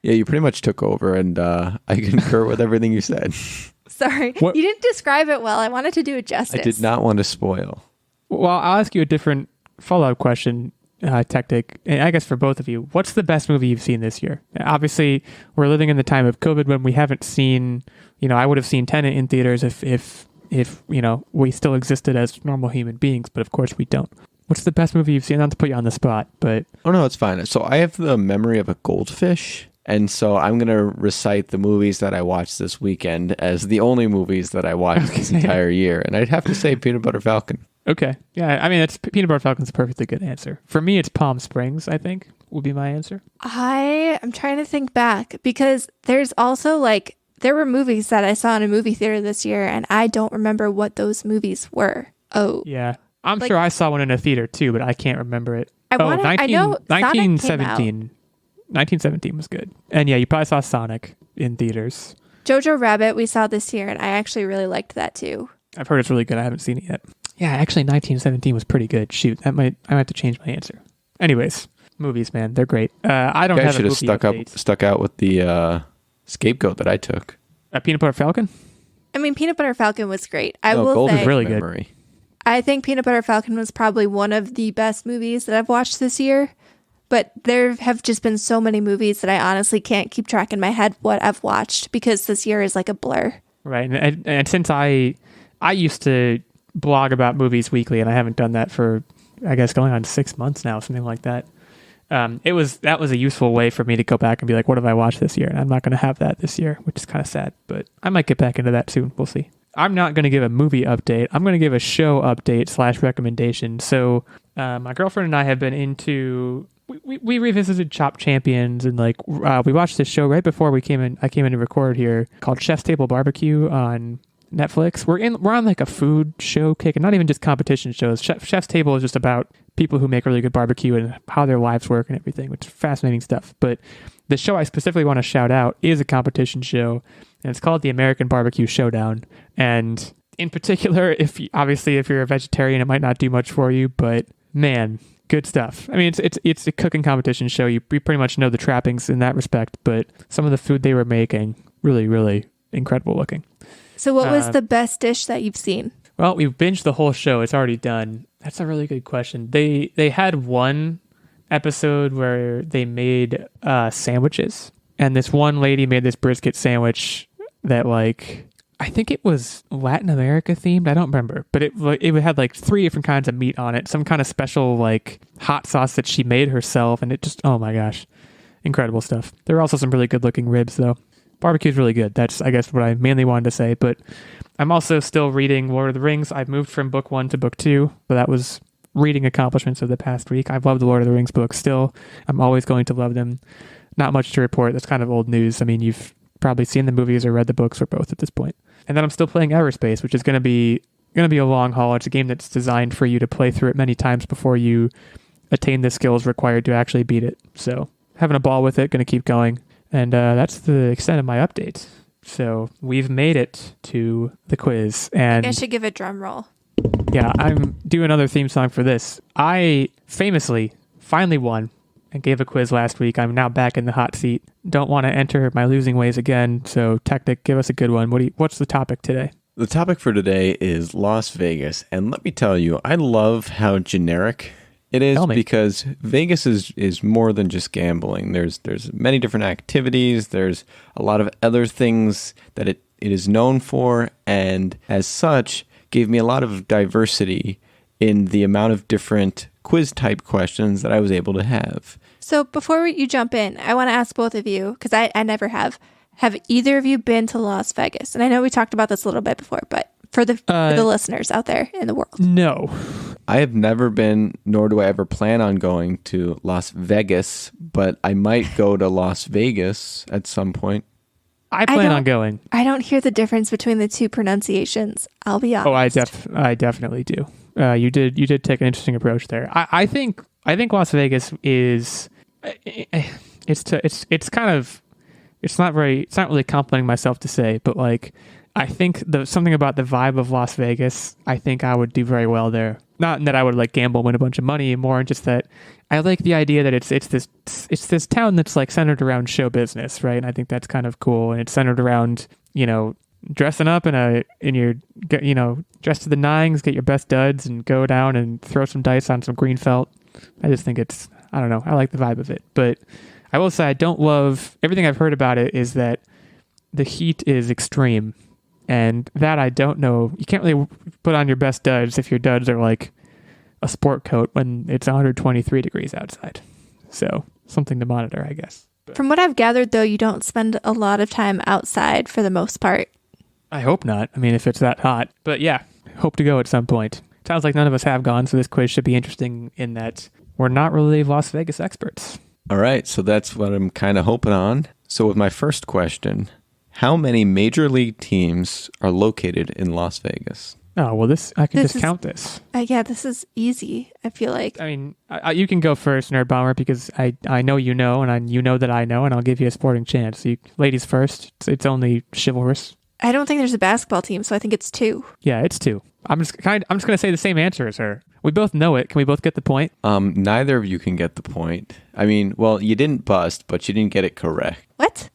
Yeah, you pretty much took over, and I concur with everything you said. Sorry. What- You didn't describe it well. I wanted to do it justice. I did not want to spoil. Well, I'll ask you a different follow-up question. Techtic, and I guess for both of you, what's the best movie you've seen this year? Obviously, we're living in the time of COVID when we haven't seen, I would have seen Tenet in theaters if we still existed as normal human beings, but of course we don't. What's the best movie you've seen? Not to put you on the spot, but... Oh, no, it's fine. So I have the memory of a goldfish, and so I'm going to recite the movies that I watched this weekend as the only movies that I watched this entire year, and I'd have to say Peanut Butter Falcon. Okay. Yeah, I mean, Peanut Butter Falcon's a perfectly good answer. For me, it's Palm Springs, I think, would be my answer. I'm trying to think back, because there's also, there were movies that I saw in a movie theater this year, and I don't remember what those movies were. Oh. Yeah. I'm sure I saw one in a theater too, but I can't remember it. I know 1917. 1917 was good. And yeah, you probably saw Sonic in theaters. Jojo Rabbit we saw this year, and I actually really liked that too. I've heard it's really good. I haven't seen it yet. Yeah, actually 1917 was pretty good. Shoot, I might have to change my answer. Anyways, movies, man, they're great. I don't have a movie update. Stuck out with the scapegoat that I took. Peanut Butter Falcon? I mean, Peanut Butter Falcon was great. Gold is really good. I think Peanut Butter Falcon was probably one of the best movies that I've watched this year. But there have just been so many movies that I honestly can't keep track in my head what I've watched, because this year is like a blur. Right. And since I used to blog about movies weekly, and I haven't done that for, I guess, going on 6 months now, something like that. That was a useful way for me to go back and be like, what have I watched this year? And I'm not going to have that this year, which is kind of sad. But I might get back into that soon. We'll see. I'm not going to give a movie update. I'm going to give a show update / recommendation. So my girlfriend and I have been into... We revisited Chopped Champions, and we watched this show right before I came in to record here, called Chef's Table Barbecue on Netflix. We're on like a food show kick, and not even just competition shows. Chef's Table is just about people who make really good barbecue and how their lives work and everything, which is fascinating stuff. But the show I specifically want to shout out is a competition show, and it's called the American Barbecue Showdown. And in particular, if you're a vegetarian, it might not do much for you, but man, good stuff. I mean, it's a cooking competition show. You pretty much know the trappings in that respect, but some of the food they were making, really, really incredible looking. So what was the best dish that you've seen? Well, we binged the whole show. It's already done. That's a really good question. They had one episode where they made sandwiches, and this one lady made this brisket sandwich that I think it was Latin America themed. I don't remember, but it had 3 different kinds of meat on it. Some kind of special hot sauce that she made herself, and it just, oh my gosh, incredible stuff. There were also some really good looking ribs though. Barbecue's really good. That's, I guess, what I mainly wanted to say. But I'm also still reading Lord of the Rings. I've moved from book 1 to book 2, so that was reading accomplishments of the past week. I've loved the Lord of the Rings books still. I'm always going to love them. Not much to report. That's kind of old news. I mean, you've probably seen the movies or read the books or both at this point. And then I'm still playing Everspace, which is going to be a long haul. It's a game that's designed for you to play through it many times before you attain the skills required to actually beat it. So having a ball with it, going to keep going. And that's the extent of my update. So we've made it to the quiz. And I should give a drum roll. Yeah, I'm doing another theme song for this. I famously finally won and gave a quiz last week. I'm now back in the hot seat. Don't want to enter my losing ways again. So Techtic, give us a good one. What's the topic today? The topic for today is Las Vegas. And let me tell you, I love how generic it is, because Vegas is more than just gambling. There's many different activities. There's a lot of other things that it is known for, and as such, gave me a lot of diversity in the amount of different quiz type questions that I was able to have. So before you jump in, I want to ask both of you, because I never have. Have either of you been to Las Vegas? And I know we talked about this a little bit before, but for the listeners out there in the world. No. I have never been, nor do I ever plan on going to Las Vegas, but I might go to Las Vegas at some point. I plan on going. I don't hear the difference between the two pronunciations. I'll be honest. Oh, I definitely do. You did take an interesting approach there. I think Las Vegas is it's not really complimenting myself to say, but I think something about the vibe of Las Vegas, I think I would do very well there. Not that I would gamble, win a bunch of money, more just that I like the idea that it's this town that's centered around show business, right? And I think that's kind of cool. And it's centered around, dressing up in your dressed to the nines, get your best duds, and go down and throw some dice on some green felt. I just think it's, I don't know, I like the vibe of it. But I will say I don't love, everything I've heard about it is that the heat is extreme. And that I don't know, you can't really put on your best duds if your duds are like a sport coat when it's 123 degrees outside. So something to monitor, I guess. But From what I've gathered, though, you don't spend a lot of time outside for the most part. I hope not. I mean, if it's that hot. But yeah, hope to go at some point. Sounds like none of us have gone, so this quiz should be interesting in that we're not really Las Vegas experts. All right, so that's what I'm kind of hoping on. So with my first question, how many major league teams are located in Las Vegas? Oh, well, I can This just is- count this. Yeah, this is easy, I feel like. I mean, you can go first, Nerdbomber, because I know you know, and you know that I know, and I'll give you a sporting chance. So ladies first. It's only chivalrous. I don't think there's a basketball team, so I think it's 2. Yeah, it's 2. I'm just gonna say the same answer as her. We both know it. Can we both get the point? Neither of you can get the point. I mean, well, you didn't bust, but you didn't get it correct. What?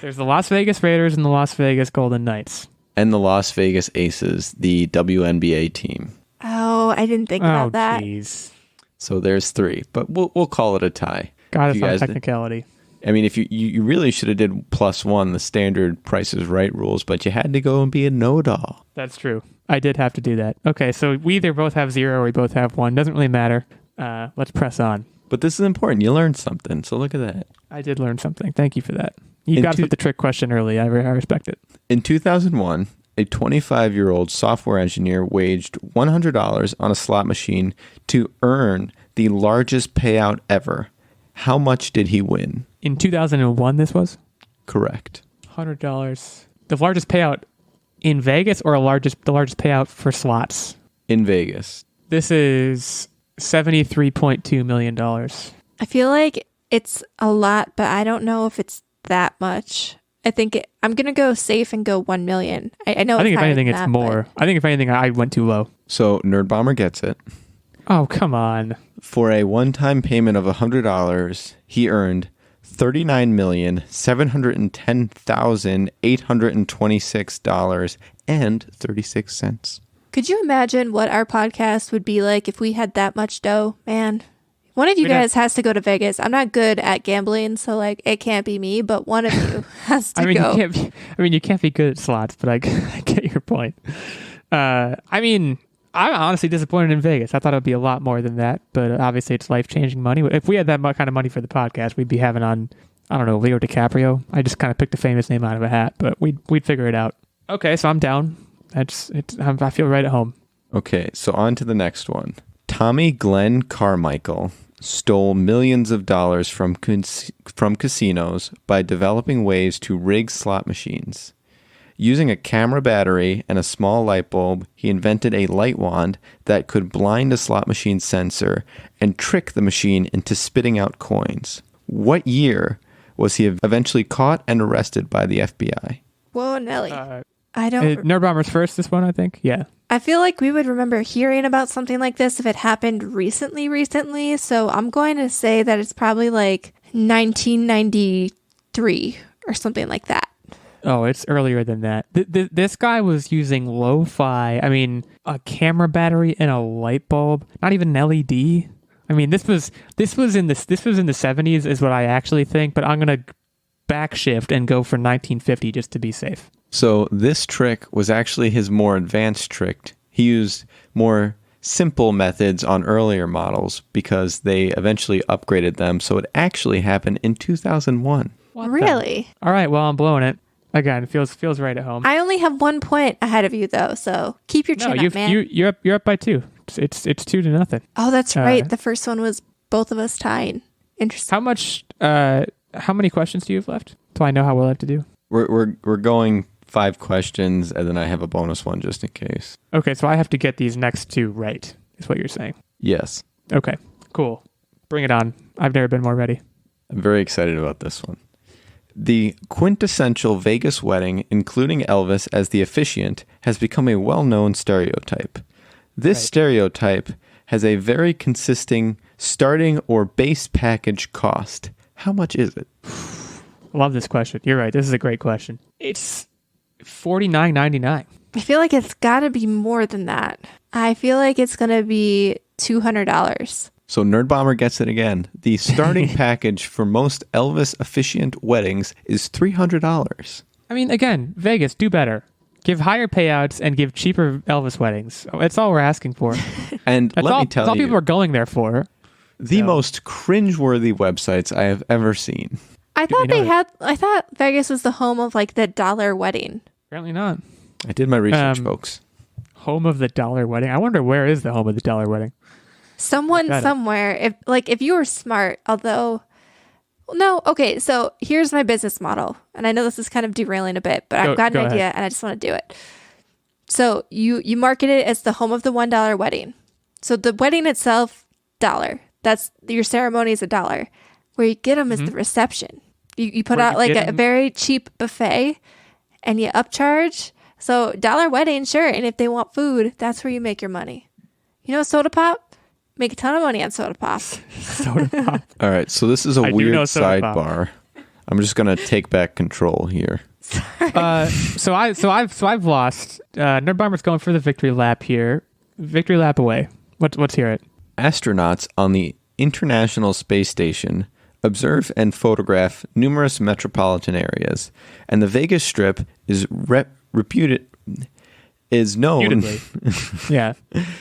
There's the Las Vegas Raiders and the Las Vegas Golden Knights. And the Las Vegas Aces, the WNBA team. Oh, I didn't think about that. Jeez. So there's 3, but we'll call it a tie. God, If it's you not a guys did- technicality. I mean, if you really should have did +1, the standard Price is Right rules, but you had to go and be a know-it-all. That's true. I did have to do that. Okay, so we either both have 0 or we both have 1. Doesn't really matter. Let's press on. But this is important. You learned something, so look at that. I did learn something. Thank you for that. You In got two- with the trick question early. I respect it. In 2001, a 25-year-old software engineer waged $100 on a slot machine to earn the largest payout ever. How much did he win? In 2001, this was Correct. $100. The largest payout in Vegas, or the largest payout for slots? In Vegas. This is $73.2 million. I feel like it's a lot, but I don't know if it's that much. I think I'm going to go safe and go 1 million. I know I think it's if higher anything, than it's that, more. I think if anything, I went too low. So Nerdbomber gets it. Oh, come on. For a one-time payment of $100, he earned $39,710,826.36. Could you imagine what our podcast would be like if we had that much dough? Man, one of you We'd have- guys has to go to Vegas. I'm not good at gambling, so like it can't be me, but one of you has to I mean, go. you can't be good at slots, but I get your point. I mean, I'm honestly disappointed in Vegas. I thought it would be a lot more than that, but obviously it's life-changing money. If we had that kind of money for the podcast, we'd be having on, I don't know, Leo DiCaprio. I just kind of picked a famous name out of a hat, but we'd figure it out. Okay, so I'm down. I feel right at home. Okay, so on to the next one. Tommy Glenn Carmichael stole millions of dollars from casinos by developing ways to rig slot machines. Using a camera battery and a small light bulb, he invented a light wand that could blind a slot machine sensor and trick the machine into spitting out coins. What year was he eventually caught and arrested by the FBI? Whoa, Nelly. I don't. Nerdbomber's first, this one, I think. Yeah. I feel like we would remember hearing about something like this if it happened recently. So I'm going to say that it's probably like 1993 or something like that. Oh, it's earlier than that. This guy was using lo-fi. I mean, a camera battery and a light bulb. Not even an LED. I mean, this was in the 70s, is what I actually think. But I'm gonna backshift and go for 1950 just to be safe. So this trick was actually his more advanced trick. He used more simple methods on earlier models because they eventually upgraded them. So it actually happened in 2001. Really? All right. Well, I'm blowing it. Again, it feels right at home. I only have 1 point ahead of you though, so keep your chin up, man. You're up by 2. It's 2-0. Oh, that's right. The first one was both of us tying. Interesting. How many questions do you have left? So I know how well I have to do. We're going 5 questions, and then I have a bonus one just in case. Okay, so I have to get these next 2 right, is what you're saying. Yes. Okay, cool. Bring it on. I've never been more ready. I'm very excited about this one. The quintessential Vegas wedding, including Elvis as the officiant, has become a well-known stereotype. This stereotype has a very consisting starting or base package cost. How much is it? Love this question. You're right. This is a great question. It's $49.99. I feel like it's got to be more than that. I feel like it's going to be $200. So Nerdbomber gets it again. The starting package for most Elvis officiant weddings is $300. I mean, again, Vegas, do better. Give higher payouts and give cheaper Elvis weddings. That's all we're asking for. And That's let me tell all you, people are going there for. the most cringeworthy websites I have ever seen. I thought Vegas was the home of like the dollar wedding. Apparently not. I did my research, folks. Home of the dollar wedding. I wonder where is the home of the dollar wedding. Someone somewhere. If you were smart, although no, okay. So here's my business model, and I know this is kind of derailing a bit, but I've got an idea, and I just want to do it. So you market it as the home of the $1 wedding. So the wedding itself, $1. That's your ceremony is $1. Where you get them is the reception. You put out like a very cheap buffet, and you upcharge. So $1 wedding, sure. And if they want food, that's where you make your money. You know, soda pop, make a ton of money on soda pop. Soda pop. All right, so this is a weird sidebar. I'm just gonna take back control here. So I've lost. Nerdbomber's going for the victory lap here. Victory lap away. Let's hear it. Astronauts on the International Space Station observe and photograph numerous metropolitan areas, and the Vegas Strip is known yeah.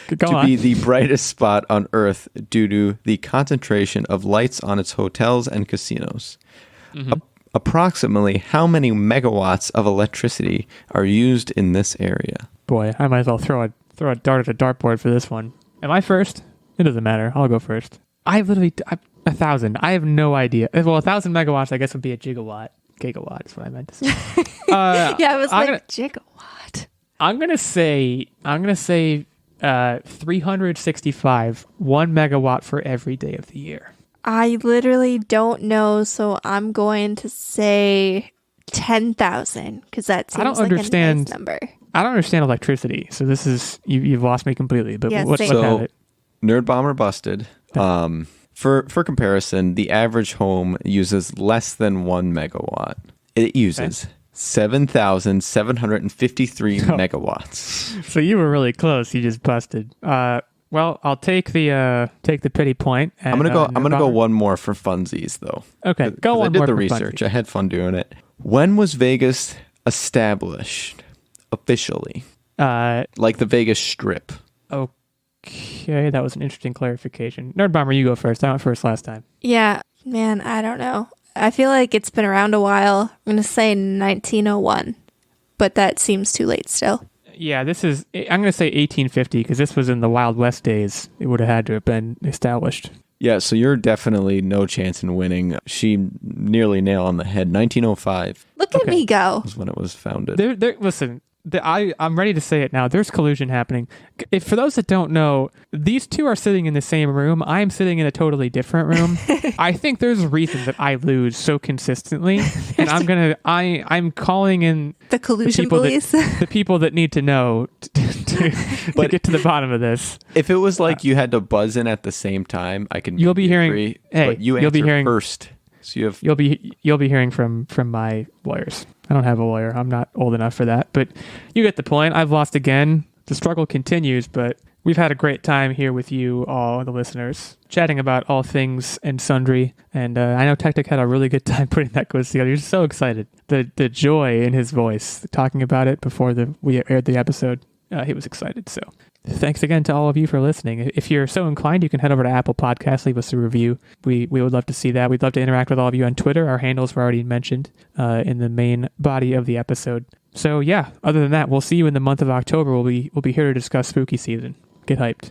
to be the brightest spot on Earth due to the concentration of lights on its hotels and casinos. Approximately how many megawatts of electricity are used in this area? Boy, I might as well throw a dart at a dartboard for this one. Am I first? It doesn't matter. I'll go first. I 1,000. I have no idea. Well, 1,000 megawatts, I guess, would be a gigawatt. Gigawatt is what I meant to say. Yeah, it was gigawatt. I'm gonna say 365, 1 megawatt for every day of the year. I literally don't know, so I'm going to say 10,000 because that seems like a nice number. I don't understand electricity, so this is you've lost me completely. But yeah, let's have it. Nerdbomber busted. For comparison, the average home uses less than 1 megawatt. It uses 7,753 megawatts. So you were really close. You just busted. Well, I'll take the pity point. And, I'm gonna go one more for funsies though. Okay, go one more. I did the research. Funsies. I had fun doing it. When was Vegas established officially? Like the Vegas Strip. Okay, that was an interesting clarification. Nerdbomber, you go first. I went first last time. Yeah, man, I don't know. I feel like it's been around a while. I'm gonna say 1901, but that seems too late still. Yeah, I'm going to say 1850 because this was in the Wild West days. It would have had to have been established. Yeah, so you're definitely no chance in winning. She nearly nailed on the head. 1905. Look at me go. Was when it was founded. Listen, I'm ready to say it now. There's collusion happening. For those that don't know, these two are sitting in the same room. I'm sitting in a totally different room. I think there's a reason that I lose so consistently, and I'm calling in the collusion police. The people that need to know to get to the bottom of this. If it was like you had to buzz in at the same time, I can. You'll be hearing. Agree, but you'll be hearing first. So you'll be hearing from my lawyers. I don't have a lawyer. I'm not old enough for that. But you get the point. I've lost again. The struggle continues, but we've had a great time here with you all, the listeners, chatting about all things and sundry. And I know Techtic had a really good time putting that quiz together. You're so excited. The joy in his voice, talking about it before we aired the episode. He was excited. So thanks again to all of you for listening. If you're so inclined, you can head over to Apple Podcasts, leave us a review. We would love to see that. We'd love to interact with all of you on Twitter. Our handles were already mentioned in the main body of the episode. So yeah, other than that, we'll see you in the month of October. We'll be here to discuss spooky season. Get hyped.